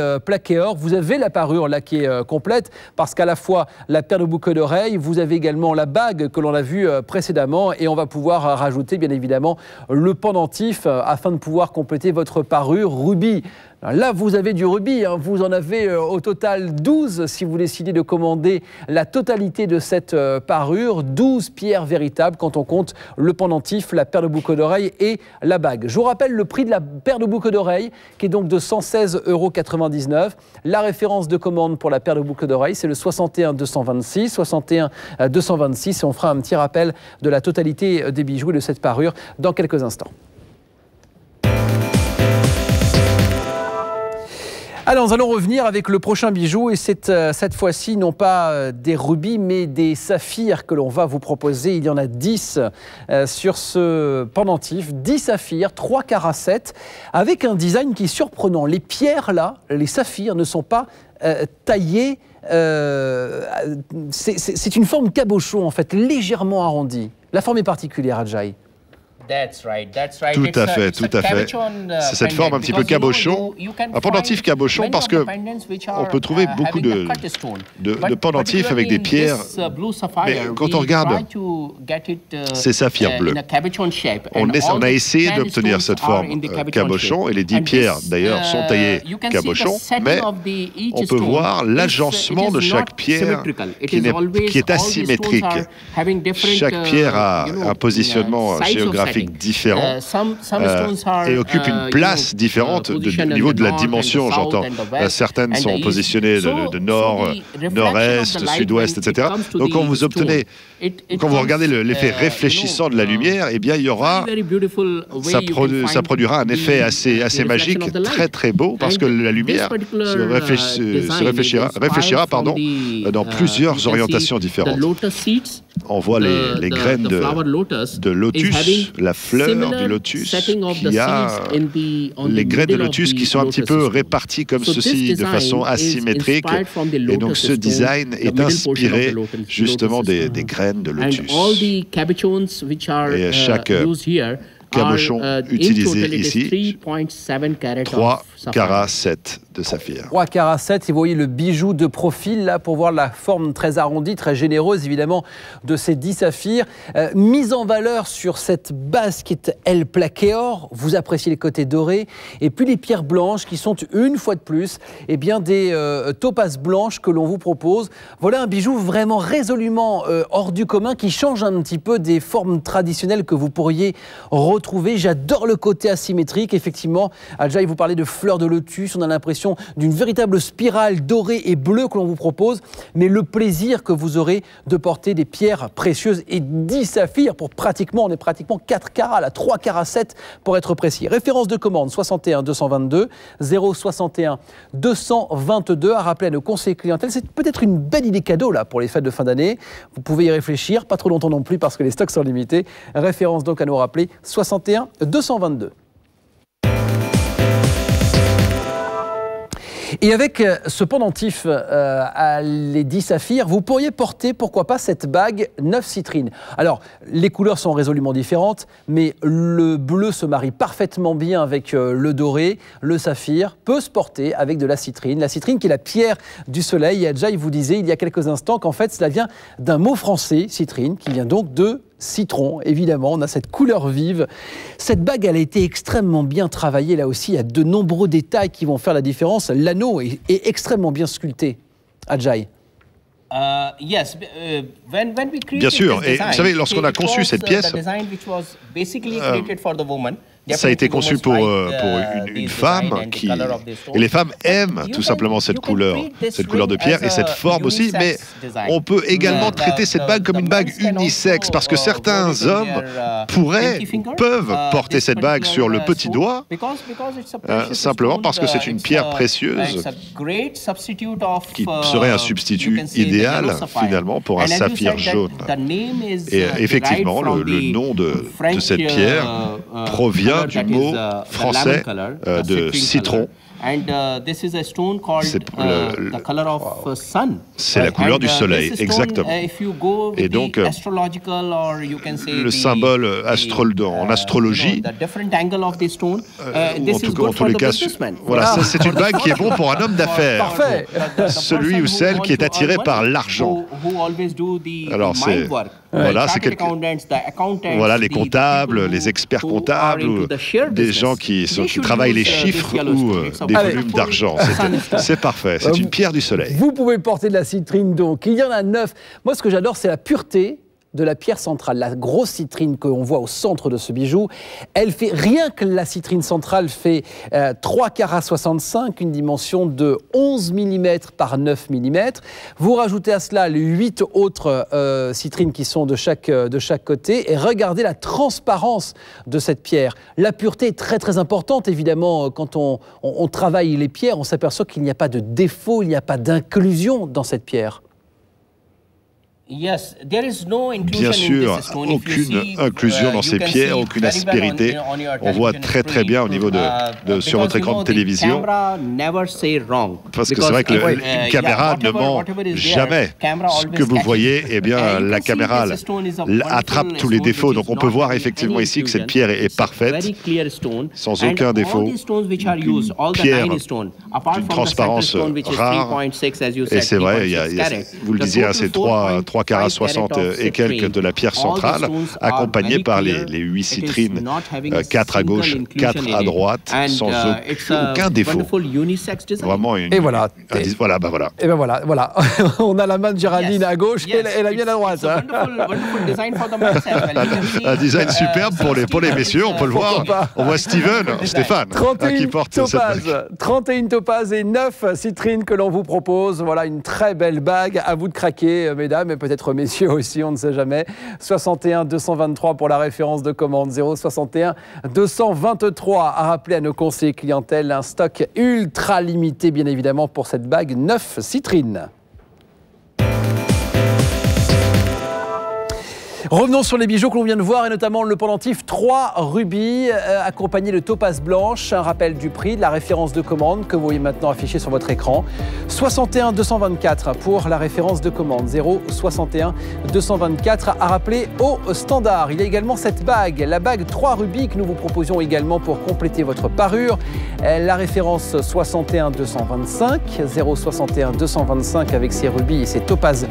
or. Vous avez la parure là qui est complète, parce qu'à la fois la paire de boucles d'oreilles, vous avez également la bague que l'on a vue précédemment, et on va pouvoir rajouter bien évidemment le pendentif afin de pouvoir compléter votre parure rubis. Là, vous avez du rubis, hein. Vous en avez au total 12 si vous décidez de commander la totalité de cette parure. 12 pierres véritables quand on compte le pendentif, la paire de boucles d'oreilles et la bague. Je vous rappelle le prix de la paire de boucles d'oreilles qui est donc de 116,99 €. La référence de commande pour la paire de boucles d'oreilles, c'est le 61 226, 61 226, et on fera un petit rappel de la totalité des bijoux et de cette parure dans quelques instants. Alors, nous allons revenir avec le prochain bijou, et c'est cette fois-ci non pas des rubis mais des saphirs que l'on va vous proposer. Il y en a 10 sur ce pendentif, 10 saphirs, 3 carats 7, avec un design qui est surprenant. Les pierres là, les saphirs ne sont pas taillés, c'est une forme cabochon en fait, légèrement arrondie. La forme est particulière, Ajay. Tout à fait, tout à fait. C'est cette forme un petit peu cabochon, un pendentif cabochon, parce que on peut trouver beaucoup de pendentifs avec des pierres, mais quand on regarde ces saphirs bleus, on a essayé d'obtenir cette forme cabochon, et les 10 pierres d'ailleurs sont taillées cabochon, mais on peut voir l'agencement de chaque pierre qui est asymétrique. Chaque pierre a un positionnement géographique différent et occupe une place différente au niveau de la dimension, j'entends. Certaines sont positionnées de nord, nord-est, sud-ouest, etc. Donc quand vous obtenez, quand vous regardez l'effet réfléchissant de la lumière, eh bien il y aura, ça produira un effet assez magique, très très beau, parce que la lumière réfléchira dans plusieurs orientations différentes. On voit les graines de lotus, la fleur du lotus, qui a les graines de lotus qui sont un petit peu réparties comme ceci, de façon asymétrique. Et donc ce design est inspiré justement des graines de lotus. Et chaque cabochon utilisé ici, 3 carats 7 de saphir. 3 carats 7, et vous voyez le bijou de profil là pour voir la forme très arrondie, très généreuse évidemment de ces 10 saphirs. Mise en valeur sur cette base qui est elle plaquée or, vous appréciez les côtés dorés, et puis les pierres blanches qui sont une fois de plus des topazes blanches que l'on vous propose. Voilà un bijou vraiment résolument hors du commun, qui change un petit peu des formes traditionnelles que vous pourriez retrouver. J'adore le côté asymétrique, effectivement. Ajay, vous parlez de fleurs de lotus, on a l'impression d'une véritable spirale dorée et bleue que l'on vous propose, mais le plaisir que vous aurez de porter des pierres précieuses et 10 saphirs pour on est pratiquement 4 carats, là, 3 carats 7 pour être précis. Référence de commande 61 222 061 222, à rappeler à nos conseillers clientèle. C'est peut-être une belle idée cadeau là pour les fêtes de fin d'année. Vous pouvez y réfléchir, pas trop longtemps non plus parce que les stocks sont limités. Référence donc à nous rappeler 61 222. Et avec ce pendentif à les 10 saphirs, vous pourriez porter, pourquoi pas, cette bague 9 citrines. Alors, les couleurs sont résolument différentes, mais le bleu se marie parfaitement bien avec le doré. Le saphir peut se porter avec de la citrine qui est la pierre du soleil. Et Ajay vous disait il y a quelques instants qu'en fait, cela vient d'un mot français, citrine, qui vient donc de citron, évidemment. On a cette couleur vive. Cette bague, elle a été extrêmement bien travaillée. Là aussi, il y a de nombreux détails qui vont faire la différence. L'anneau est extrêmement bien sculpté. Ajay. Bien sûr. Et vous savez, lorsqu'on a conçu cette pièce, ça a été conçu pour une femme et les femmes aiment tout simplement cette couleur de pierre et cette forme aussi, mais on peut également traiter cette bague comme une bague unisexe, parce que certains hommes peuvent porter cette bague sur le petit doigt, simplement parce que c'est une pierre précieuse qui serait un substitut idéal finalement pour un saphir jaune. Et effectivement, le nom de cette pierre provient vient du mot français de citron. C'est la couleur du soleil, exactement. Et donc, le symbole en astrologie, ou en tous les cas, voilà, ça c'est une bague qui est bon pour un homme d'affaires. Celui ou celle qui est attiré par l'argent. Alors c'est... Voilà, voilà, les comptables, les experts comptables, ou des gens qui travaillent les chiffres ou des volumes d'argent. C'est parfait, c'est une pierre du soleil. Vous pouvez porter de la citrine donc, il y en a 9. Moi ce que j'adore c'est la pureté de la pierre centrale, la grosse citrine qu'on voit au centre de ce bijou. Elle fait, rien que la citrine centrale fait 3 carats 65, une dimension de 11 mm par 9 mm. Vous rajoutez à cela les 8 autres citrines qui sont de chaque côté et regardez la transparence de cette pierre. La pureté est très très importante évidemment. Quand on travaille les pierres, on s'aperçoit qu'il n'y a pas de défaut, il n'y a pas d'inclusion dans cette pierre. Bien sûr, aucune inclusion dans ces pierres, aucune aspérité. On voit très très bien au niveau sur votre écran de télévision. Parce que c'est vrai que une caméra ne ment jamais. Ce que vous voyez, eh bien, la caméra attrape tous les défauts. Donc on peut voir effectivement ici que cette pierre est parfaite, sans aucun défaut. Une pierre d'une transparence rare. Et c'est vrai, vous le disiez, c'est 3 carats 60 et quelques de la pierre centrale, accompagnée par les 8 citrines, 4 à gauche, 4 à droite, sans aucun défaut. Vraiment une... Et voilà. Voilà. Et ben voilà. On a la main de Géraldine à gauche et la mienne à droite. Un design superbe pour les messieurs, on peut le voir. On voit Stéphane, qui porte cette bague. 31 topazes et 9 citrines que l'on vous propose. Voilà une très belle bague. À vous de craquer, mesdames, et peut-être messieurs aussi, on ne sait jamais. 61 223 pour la référence de commande. 061 223 à rappeler à nos conseillers clientèle. Un stock ultra limité, bien évidemment, pour cette bague 9 citrines. Revenons sur les bijoux que l'on vient de voir et notamment le pendentif 3 rubis accompagné de topaz blanche. Un rappel du prix, de la référence de commande que vous voyez maintenant affichée sur votre écran. 61 224 pour la référence de commande. 061 224 à rappeler au standard. Il y a également cette bague, la bague 3 rubis que nous vous proposions également pour compléter votre parure. La référence 61 225, 061 225 avec ses rubis et ses topazes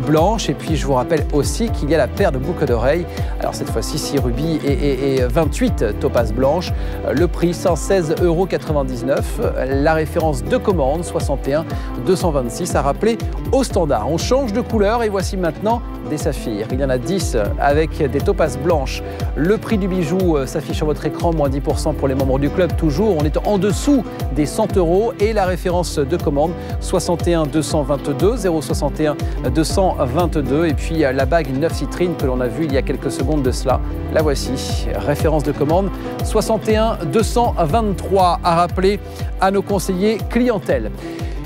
blanches. Et puis je vous rappelle aussi qu'il y a la paire de boucles d'oreilles. Alors cette fois-ci 6 rubis et 28 topazes blanches. Le prix 116,99 €. La référence de commande 61 226 à rappeler au standard. On change de couleur et voici maintenant des saphirs. Il y en a 10 avec des topazes blanches. Le prix du bijou s'affiche sur votre écran, moins 10% pour les membres du club toujours. On est en dessous des 100 € et la référence de commande 61 222, 061 222 et puis la bague 9 citrines que l'on a vue il y a quelques secondes de cela. La voici, référence de commande 61 223 à rappeler à nos conseillers clientèle.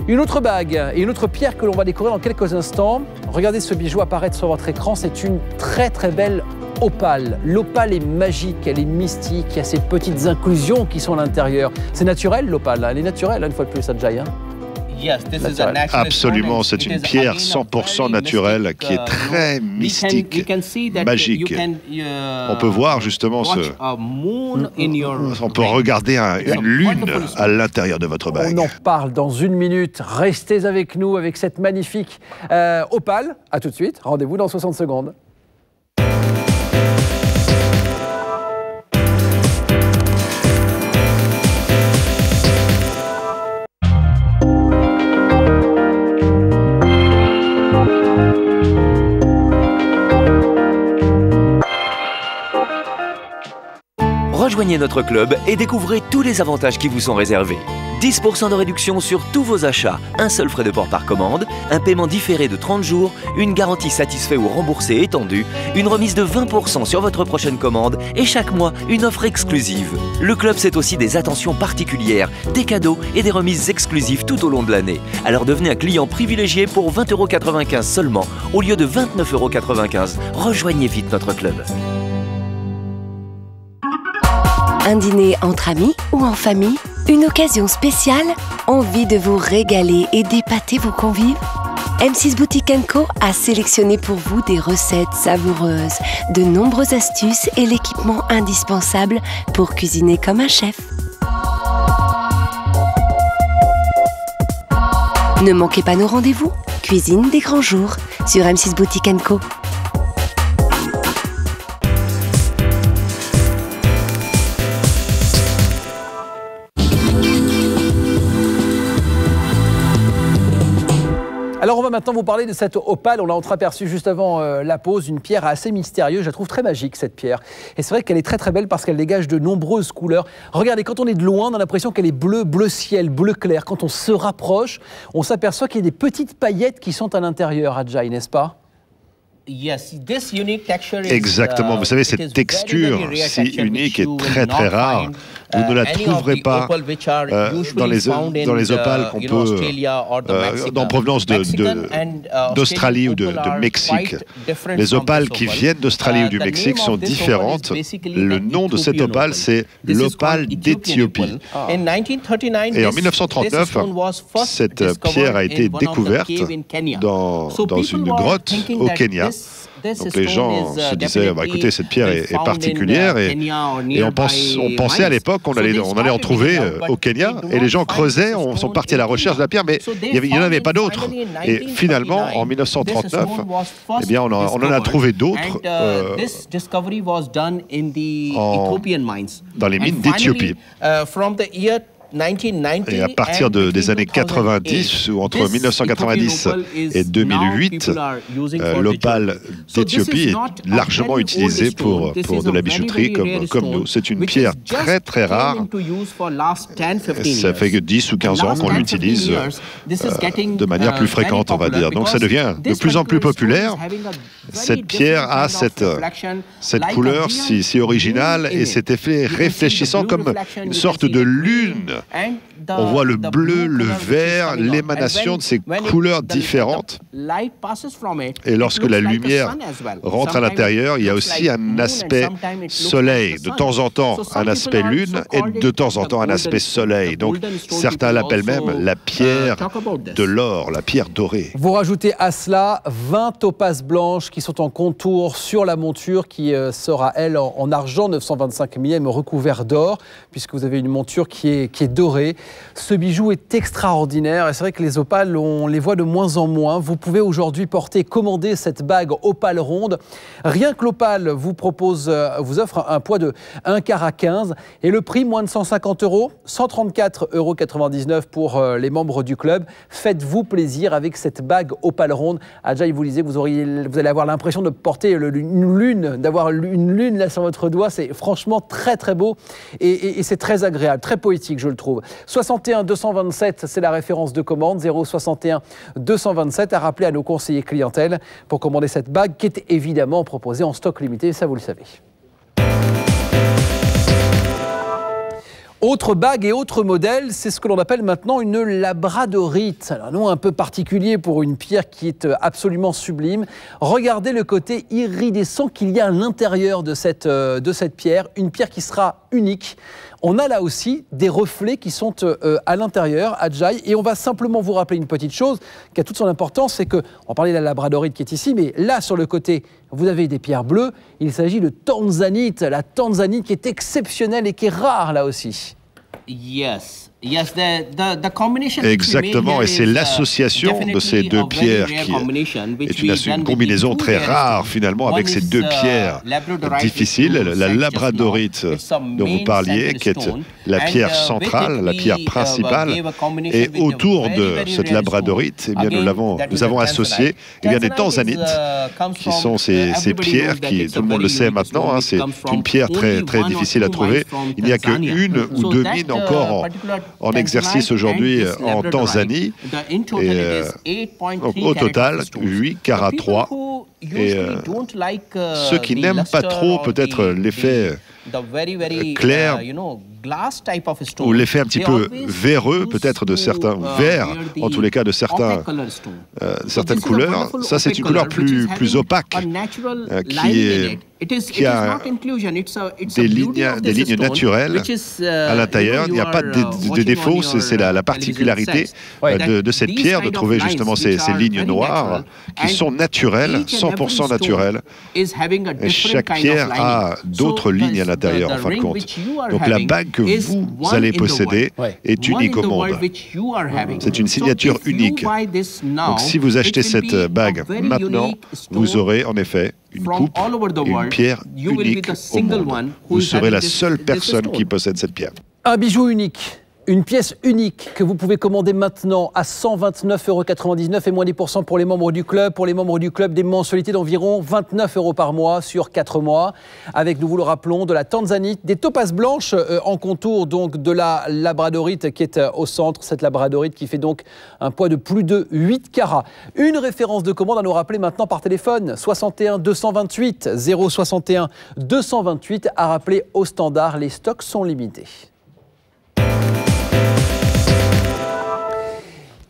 Une autre bague et une autre pierre que l'on va découvrir dans quelques instants. Regardez ce bijou apparaître sur votre écran, c'est une très très belle opale. L'opale est magique, elle est mystique, il y a ces petites inclusions qui sont à l'intérieur. C'est naturel l'opale, elle est naturelle une fois de plus, Adjay. Absolument, c'est une pierre 100% naturelle qui est très mystique, magique. On peut voir justement on peut regarder une lune à l'intérieur de votre bague. On en parle dans une minute. Restez avec nous avec cette magnifique opale. À tout de suite, rendez-vous dans 60 secondes. Rejoignez notre club et découvrez tous les avantages qui vous sont réservés. 10% de réduction sur tous vos achats, un seul frais de port par commande, un paiement différé de 30 jours, une garantie satisfait ou remboursée étendue, une remise de 20% sur votre prochaine commande et chaque mois, une offre exclusive. Le club, c'est aussi des attentions particulières, des cadeaux et des remises exclusives tout au long de l'année. Alors devenez un client privilégié pour 20,95 € seulement, au lieu de 29,95 €. Rejoignez vite notre club. Un dîner entre amis ou en famille? Une occasion spéciale? Envie de vous régaler et d'épater vos convives? M6 Boutique & Co a sélectionné pour vous des recettes savoureuses, de nombreuses astuces et l'équipement indispensable pour cuisiner comme un chef. Ne manquez pas nos rendez-vous. Cuisine des grands jours sur M6 Boutique & Co. Alors on va maintenant vous parler de cette opale. On l'a entreaperçu juste avant la pause, une pierre assez mystérieuse. Je la trouve très magique cette pierre. Et c'est vrai qu'elle est très très belle parce qu'elle dégage de nombreuses couleurs. Regardez, quand on est de loin, on a l'impression qu'elle est bleue, bleu ciel, bleu clair. Quand on se rapproche, on s'aperçoit qu'il y a des petites paillettes qui sont à l'intérieur, Ajay, n'est-ce pas? Exactement, vous savez, cette texture si unique et très très rare, vous ne la trouverez pas dans les opales qu'on peut, en provenance d'Australie ou de Mexique. Les opales qui viennent d'Australie ou du Mexique sont différentes. Le nom de cette opale, c'est l'opale d'Éthiopie. Et en 1939, cette pierre a été découverte dans une grotte au Kenya. Donc les gens se disaient, bah, écoutez, cette pierre est particulière et on pensait à l'époque qu'on allait en trouver au Kenya et les gens creusaient, sont partis à la recherche de la pierre, mais il n'y en avait pas d'autres. Et finalement, en 1939, eh bien, on en a trouvé d'autres dans les mines d'Éthiopie. Et à partir des années 90, ou entre 1990 et 2008, l'opale d'Éthiopie est largement utilisée pour de la bijouterie comme nous. C'est une pierre très très rare. Ça fait que 10 ou 15 ans qu'on l'utilise de manière plus fréquente, on va dire. Donc ça devient de plus en plus populaire. Cette pierre a cette couleur si originale et cet effet réfléchissant comme une sorte de lune. On voit le bleu, le vert, l'émanation de ces couleurs différentes. Et lorsque la lumière rentre à l'intérieur, il y a aussi un aspect soleil. De temps en temps, un aspect lune et de temps en temps, un aspect soleil. Donc, certains l'appellent même la pierre de l'or, la pierre dorée. Vous rajoutez à cela 20 topazes blanches qui sont en contour sur la monture qui sera, elle, en argent 925 mm recouvert d'or, puisque vous avez une monture qui est dorée. Ce bijou est extraordinaire et c'est vrai que les opales, on les voit de moins en moins. Vous pouvez aujourd'hui commander cette bague opale ronde. Rien que l'opale vous offre un poids de 1 carat 15 et le prix moins de 150 €, 134,99 € pour les membres du club. Faites-vous plaisir avec cette bague opale ronde. Ajay, vous lisez, vous allez avoir l'impression de porter une lune, d'avoir une lune là sur votre doigt. C'est franchement très très beau et c'est très agréable, très poétique je le trouve. 61 227, c'est la référence de commande, 061 227 à rappeler à nos conseillers clientèle pour commander cette bague qui est évidemment proposée en stock limité, ça vous le savez. Autre bague et autre modèle, c'est ce que l'on appelle maintenant une labradorite. Alors, un nom un peu particulier pour une pierre qui est absolument sublime. Regardez le côté iridescent qu'il y a à l'intérieur de cette pierre, une pierre qui sera unique. On a là aussi des reflets qui sont à l'intérieur, Ajay, et on va simplement vous rappeler une petite chose qui a toute son importance, c'est qu'on parlait de la labradorite qui est ici, mais là sur le côté, vous avez des pierres bleues, il s'agit de tanzanite, la tanzanite qui est exceptionnelle et qui est rare là aussi. Exactement, et c'est l'association de ces deux pierres qui est une combinaison très rare finalement avec ces deux pierres difficiles, la labradorite dont vous parliez, qui est la pierre centrale, la pierre principale, et autour de cette labradorite, eh bien, nous avons associé des tanzanites, qui sont ces pierres qui, tout le monde le sait maintenant, hein, c'est une pierre très, très difficile à trouver. Il n'y a qu'une ou deux mines encore en exercice aujourd'hui en Tanzanie, et au total 8 carats 3. Et ceux qui n'aiment pas trop peut-être l'effet clair ou l'effet un petit peu véreux, peut-être de certains verres, en tous les cas de certaines couleurs. Ça, c'est une couleur plus opaque, qui a des lignes naturelles à l'intérieur. Il n'y a pas de défaut, c'est la particularité de cette pierre, de trouver justement ces lignes noires qui sont naturelles, 100% naturelles. Et chaque pierre a d'autres lignes à l'intérieur, en fin de compte. Donc la bague que vous allez posséder est unique au monde. C'est une signature unique. Donc si vous achetez cette bague maintenant, vous aurez en effet une coupe et une pierre unique au monde. Vous serez la seule personne qui possède cette pierre. Un bijou unique, une pièce unique que vous pouvez commander maintenant à 129,99 € et moins 10% pour les membres du club. Pour les membres du club, des mensualités d'environ 29 € par mois sur 4 mois. Avec, nous vous le rappelons, de la tanzanite, des topazes blanches en contour, donc de la labradorite qui est au centre. Cette labradorite qui fait donc un poids de plus de 8 carats. Une référence de commande à nous rappeler maintenant par téléphone. 61 228 061 228 à rappeler au standard. Les stocks sont limités.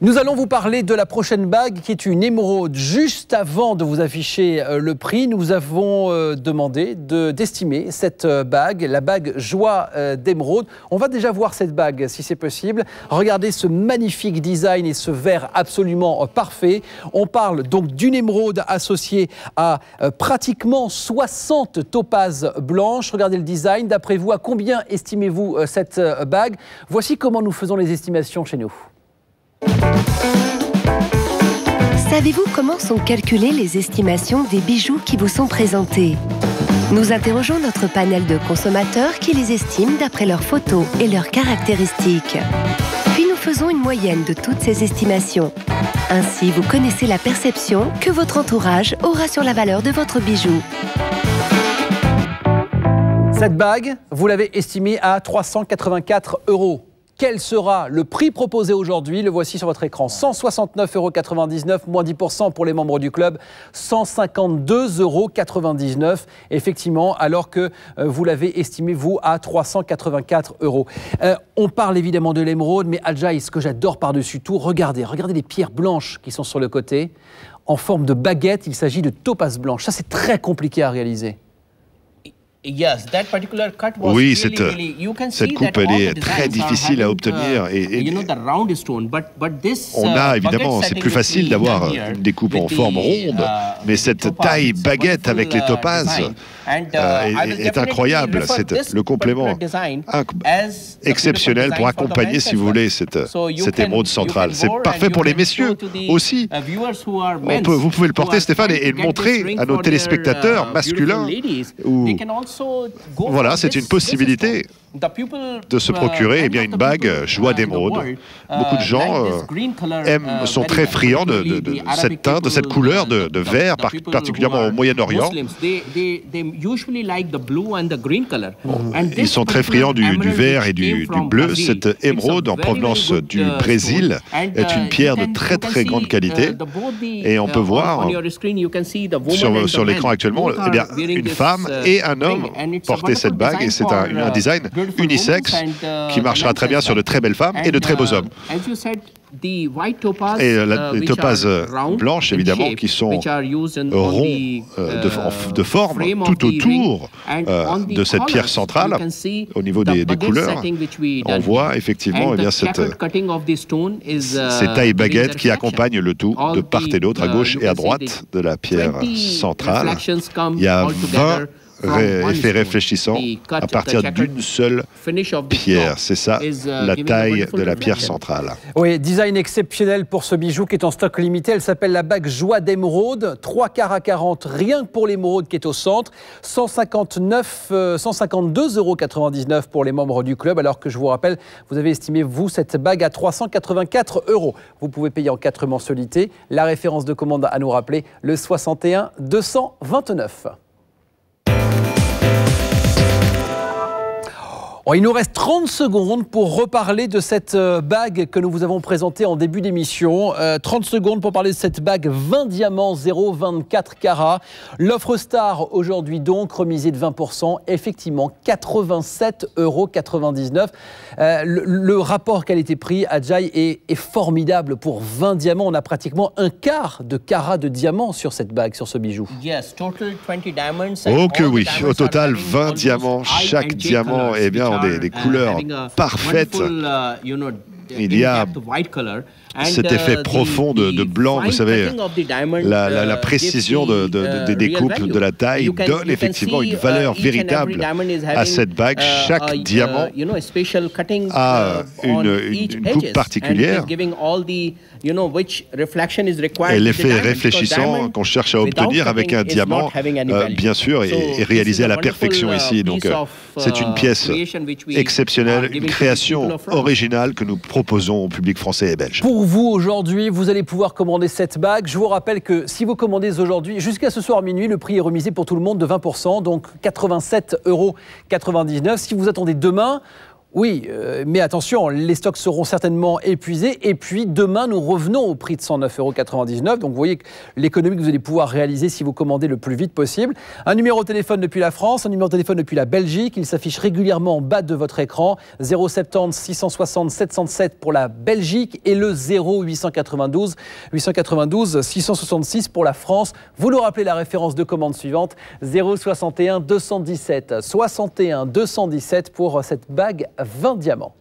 Nous allons vous parler de la prochaine bague qui est une émeraude. Juste avant de vous afficher le prix, nous avons demandé d'estimer cette bague, la bague Joie d'émeraude. On va déjà voir cette bague si c'est possible. Regardez ce magnifique design et ce verre absolument parfait. On parle donc d'une émeraude associée à pratiquement 60 topazes blanches. Regardez le design. D'après vous, à combien estimez-vous cette bague? Voici comment nous faisons les estimations chez nous. Savez-vous comment sont calculées les estimations des bijoux qui vous sont présentés? Nous interrogeons notre panel de consommateurs qui les estiment d'après leurs photos et leurs caractéristiques. Puis nous faisons une moyenne de toutes ces estimations. Ainsi, vous connaissez la perception que votre entourage aura sur la valeur de votre bijou. Cette bague, vous l'avez estimée à 384 €. Quel sera le prix proposé aujourd'hui? Le voici sur votre écran. 169,99 €, moins 10% pour les membres du club. 152,99 €, effectivement, alors que vous l'avez estimé, vous, à 384 €. On parle évidemment de l'émeraude, mais Adjaï, ce que j'adore par-dessus tout, regardez les pierres blanches qui sont sur le côté. En forme de baguette, il s'agit de topazes blanches. Ça, c'est très compliqué à réaliser. Oui, cette coupe, elle est très difficile à obtenir. Et on a évidemment, c'est plus facile d'avoir une découpe en forme ronde, mais cette taille baguette avec les topazes est incroyable. C'est le complément exceptionnel pour accompagner, si vous voulez, cette émeraude centrale. C'est parfait pour les messieurs aussi. Vous pouvez le porter, Stéphane, et le montrer à nos téléspectateurs masculins. Voilà, c'est une possibilité de se procurer une bague Joie d'émeraude. Beaucoup de gens sont très friands de cette teinte, de cette couleur de vert, particulièrement au Moyen-Orient. Ils sont très friands du vert et du bleu. Cette émeraude en provenance du Brésil est une pierre de très très grande qualité. Et on peut voir sur l'écran actuellement une femme et un homme porter cette bague. Et c'est un design unisexe qui marchera très bien sur de très belles femmes et de très beaux hommes. Et les topazes blanches, évidemment, qui sont ronds de forme tout autour de cette pierre centrale, au niveau des couleurs, on voit effectivement ces tailles baguettes qui accompagnent le tout de part et d'autre, à gauche et à droite de la pierre centrale. Il y a 20 effet réfléchissant à partir d'une seule pierre. C'est ça, la taille de la pierre centrale. Oui, design exceptionnel pour ce bijou qui est en stock limité. Elle s'appelle la bague Joie d'émeraude, 3 carats 40, rien que pour l'émeraude qui est au centre. 152,99 € pour les membres du club, alors que je vous rappelle, vous avez estimé, vous, cette bague à 384 €. Vous pouvez payer en 4 mensualités. La référence de commande à nous rappeler, le 61 229. Oh, il nous reste 30 secondes pour reparler de cette bague que nous vous avons présentée en début d'émission. 30 secondes pour parler de cette bague 20 diamants 0,24 carats. L'offre star aujourd'hui donc, remisée de 20%, effectivement 87,99 €. Le rapport qualité-prix Ajay est formidable pour 20 diamants. On a pratiquement un quart de carat de diamants sur cette bague, sur ce bijou. Oh que oui, au total 20 diamants. Chaque diamant, eh bien, des couleurs parfaites. Il y a cet effet profond de blanc, vous savez, la précision des découpes, de la taille donne effectivement une valeur véritable à cette bague. Chaque diamant a une coupe particulière. Et l'effet réfléchissant qu'on cherche à obtenir avec un diamant, bien sûr, est réalisé à la perfection ici. Donc c'est une pièce exceptionnelle, une création originale que nous proposons au public français et belge. Pour vous, aujourd'hui, vous allez pouvoir commander cette bague. Je vous rappelle que si vous commandez aujourd'hui, jusqu'à ce soir minuit, le prix est remisé pour tout le monde de 20%, donc 87,99 €. Si vous attendez demain, oui, mais attention, les stocks seront certainement épuisés. Et puis, demain, nous revenons au prix de 109,99 €. Donc, vous voyez que l'économie que vous allez pouvoir réaliser si vous commandez le plus vite possible. Un numéro de téléphone depuis la France, un numéro de téléphone depuis la Belgique. Il s'affiche régulièrement en bas de votre écran. 070 660 707 pour la Belgique et le 0892 666 pour la France. Vous nous rappelez la référence de commande suivante, 061 217 61 217 pour cette bague 20 diamants.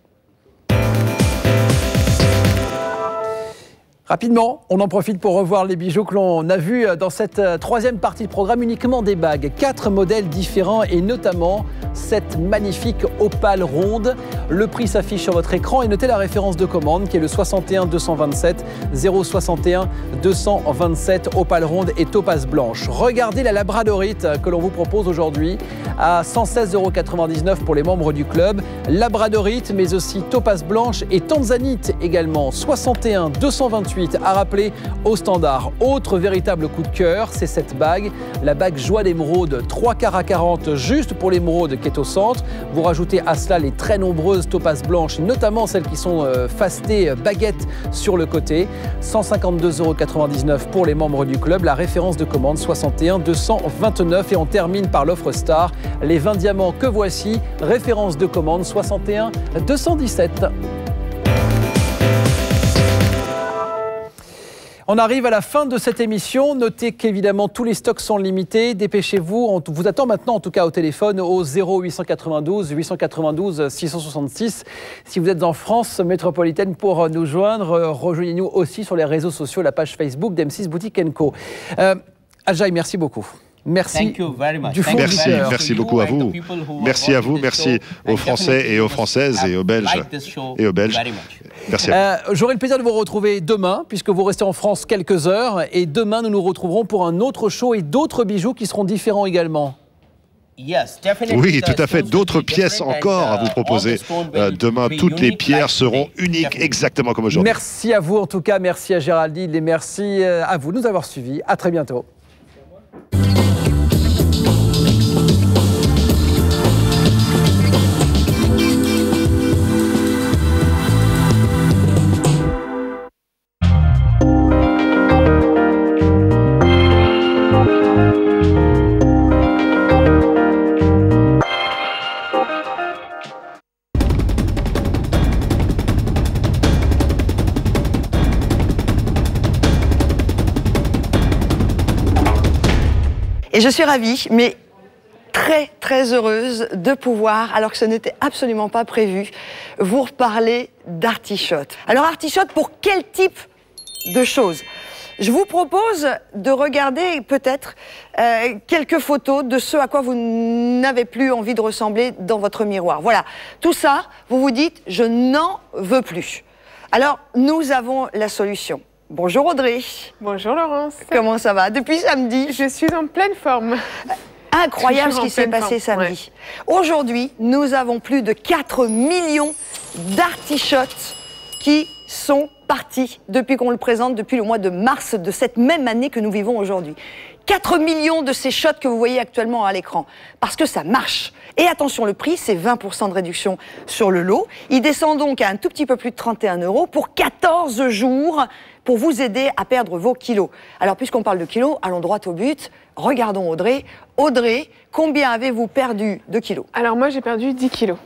Rapidement, on en profite pour revoir les bijoux que l'on a vus dans cette troisième partie de programme, uniquement des bagues. 4 modèles différents et notamment cette magnifique opale ronde. Le prix s'affiche sur votre écran et notez la référence de commande qui est le 61 227 061 227 opale ronde et topaz blanche. Regardez la labradorite que l'on vous propose aujourd'hui à 116,99 € pour les membres du club. Labradorite mais aussi topaz blanche et tanzanite également, 61 228 à rappeler au standard. Autre véritable coup de cœur, c'est cette bague, la bague joie d'émeraude 3 carats 40 juste pour l'émeraude qui est au centre. Vous rajoutez à cela les très nombreuses topazes blanches, notamment celles qui sont fastées baguettes sur le côté. 152,99 € pour les membres du club. La référence de commande 61 229 et on termine par l'offre star. Les 20 diamants que voici, référence de commande 61 217. On arrive à la fin de cette émission. Notez qu'évidemment tous les stocks sont limités. Dépêchez-vous. On vous attend maintenant en tout cas au téléphone au 0892 892 666. Si vous êtes en France métropolitaine pour nous joindre, rejoignez-nous aussi sur les réseaux sociaux, la page Facebook d'M6 Boutique & Co. Ajay, merci beaucoup. Merci du fond du cœur. Merci beaucoup à vous. Merci à vous, merci aux Français et aux Françaises et aux Belges. Merci à vous. J'aurai le plaisir de vous retrouver demain, puisque vous restez en France quelques heures. Et demain, nous nous retrouverons pour un autre show et d'autres bijoux qui seront différents également. Oui, tout à fait. D'autres pièces encore à vous proposer. Demain, toutes les pierres seront uniques, exactement comme aujourd'hui. Merci à vous en tout cas. Merci à Géraldine et merci à vous de nous avoir suivis. À très bientôt. Et je suis ravie, mais très heureuse de pouvoir, alors que ce n'était absolument pas prévu, vous reparler d'artichote. Alors artichote, pour quel type de choses? Je vous propose de regarder peut-être quelques photos de ce à quoi vous n'avez plus envie de ressembler dans votre miroir. Voilà, tout ça, vous vous dites, je n'en veux plus. Alors, nous avons la solution. Bonjour Audrey. Bonjour Laurence. Comment ça va depuis samedi? Je suis en pleine forme. Incroyable ce qui s'est passé samedi. Ouais. Aujourd'hui, nous avons plus de 4 millions d'artichotes qui sont partis depuis qu'on le présente, depuis le mois de mars de cette même année que nous vivons aujourd'hui. 4 millions de ces shots que vous voyez actuellement à l'écran. Parce que ça marche. Et attention, le prix, c'est 20% de réduction sur le lot. Il descend donc à un tout petit peu plus de 31 € pour 14 jours pour vous aider à perdre vos kilos. Alors, puisqu'on parle de kilos, allons droit au but. Regardons Audrey. Audrey, combien avez-vous perdu de kilos? Alors moi, j'ai perdu 10 kilos.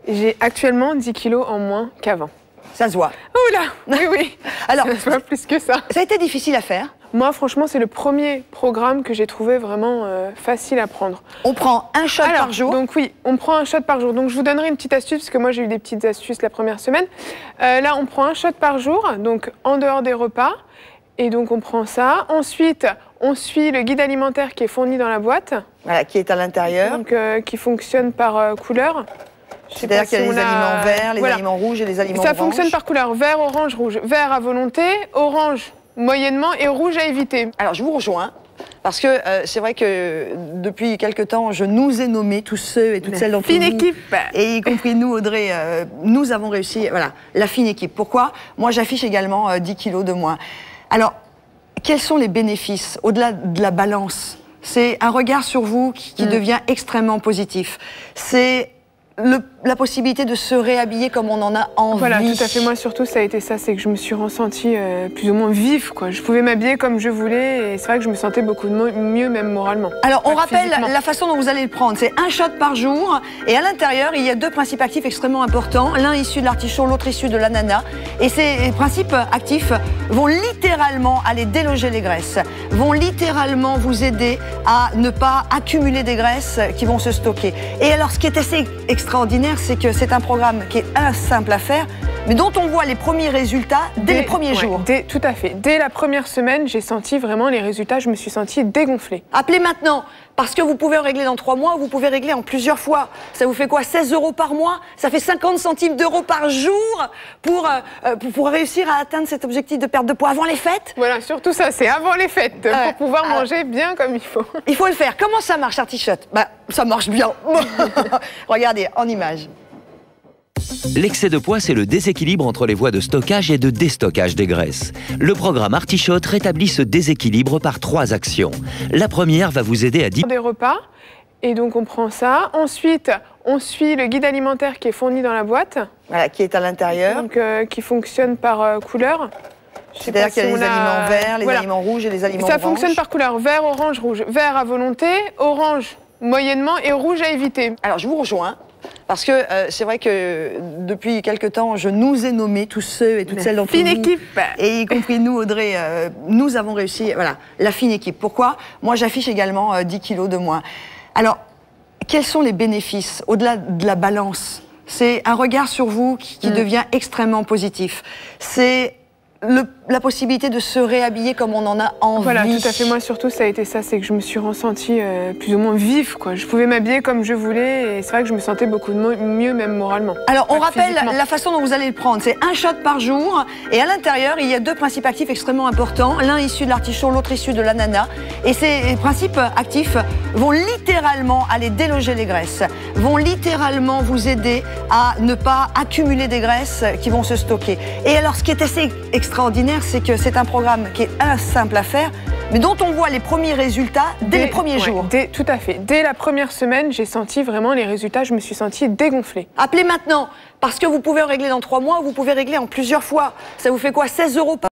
J'ai actuellement 10 kilos en moins qu'avant. Ça se voit. Oula, oui, oui. Alors, ça se voit plus que ça. Ça a été difficile à faire? Moi, franchement, c'est le premier programme que j'ai trouvé vraiment facile à prendre. On prend un shot par jour? Donc oui, on prend un shot par jour. Donc je vous donnerai une petite astuce, parce que moi j'ai eu des petites astuces la première semaine. Là, on prend un shot par jour, donc en dehors des repas. Et donc on prend ça. Ensuite, on suit le guide alimentaire qui est fourni dans la boîte. Voilà, qui est à l'intérieur. Donc qui fonctionne par couleur. C'est-à-dire qu'il y a les aliments verts, les aliments rouges et les aliments oranges. Ça fonctionne par couleur, vert, orange, rouge. Vert à volonté, orange moyennement et rouge à éviter. Alors je vous rejoins, parce que c'est vrai que depuis quelque temps, je nous ai nommés, tous ceux et toutes celles d'entre vous. Fine équipe. Et y compris nous, Audrey, nous avons réussi, voilà, la fine équipe. Pourquoi? Moi, j'affiche également 10 kilos de moins. Alors, quels sont les bénéfices, au-delà de la balance? C'est un regard sur vous qui devient extrêmement positif. C'est la possibilité de se réhabiller comme on en a envie. Voilà, tout à fait. Moi, surtout, ça a été ça, c'est que je me suis ressentie plus ou moins vive, quoi. Je pouvais m'habiller comme je voulais et c'est vrai que je me sentais beaucoup mieux, même moralement. Alors, on rappelle la façon dont vous allez le prendre. C'est un shot par jour et à l'intérieur, il y a 2 principes actifs extrêmement importants. L'un issu de l'artichaut, l'autre issu de l'ananas. Et ces principes actifs vont littéralement aller déloger les graisses, vont littéralement vous aider à ne pas accumuler des graisses qui vont se stocker. Et alors, ce qui est assez extraordinaire, c'est que c'est un programme qui est simple à faire, mais dont on voit les premiers résultats dès les premiers jours. Tout à fait. Dès la première semaine, j'ai senti vraiment les résultats, je me suis sentie dégonflée. Appelez maintenant, parce que vous pouvez en régler dans 3 mois, ou vous pouvez régler en plusieurs fois. Ça vous fait quoi? 16 € par mois? Ça fait 50 centimes d'euros par jour pour réussir à atteindre cet objectif de perte de poids avant les fêtes? Voilà, surtout ça, c'est avant les fêtes, pour pouvoir manger bien comme il faut. Il faut le faire. Comment ça marche, Artichaut? Bah, ça marche bien. Regardez, en image. L'excès de poids, c'est le déséquilibre entre les voies de stockage et de déstockage des graisses. Le programme Artichaut rétablit ce déséquilibre par 3 actions. La première va vous aider à des repas, et donc on prend ça. Ensuite, on suit le guide alimentaire qui est fourni dans la boîte. Voilà, qui est à l'intérieur. Donc qui fonctionne par couleur. C'est-à-dire qu'il y a les aliments verts, les aliments rouges et les aliments oranges. Ça fonctionne par couleur, vert, orange, rouge. Vert à volonté, orange moyennement et rouge à éviter. Alors je vous rejoins. Parce que c'est vrai que depuis quelque temps, je nous ai nommés, tous ceux et toutes celles d'entre vous. Fine équipe. Et y compris nous, Audrey, nous avons réussi, voilà, la fine équipe. Pourquoi? Moi, j'affiche également 10 kilos de moins. Alors, quels sont les bénéfices, au-delà de la balance? C'est un regard sur vous qui devient extrêmement positif. C'est la possibilité de se réhabiller comme on en a envie. Voilà, tout à fait. Moi, surtout, ça a été ça, c'est que je me suis ressentie plus ou moins vive, quoi. Je pouvais m'habiller comme je voulais et c'est vrai que je me sentais beaucoup mieux, même moralement. Alors, on rappelle la façon dont vous allez le prendre. C'est un shot par jour et à l'intérieur, il y a 2 principes actifs extrêmement importants. L'un issu de l'artichaut, l'autre issu de l'ananas. Et ces principes actifs vont littéralement aller déloger les graisses, vont littéralement vous aider à ne pas accumuler des graisses qui vont se stocker. Et alors, ce qui est assez extraordinaire, c'est que c'est un programme qui est simple à faire, mais dont on voit les premiers résultats dès les premiers jours. Tout à fait. Dès la première semaine, j'ai senti vraiment les résultats, je me suis sentie dégonflée. Appelez maintenant, parce que vous pouvez en régler dans 3 mois, ou vous pouvez régler en plusieurs fois. Ça vous fait quoi? 16 € par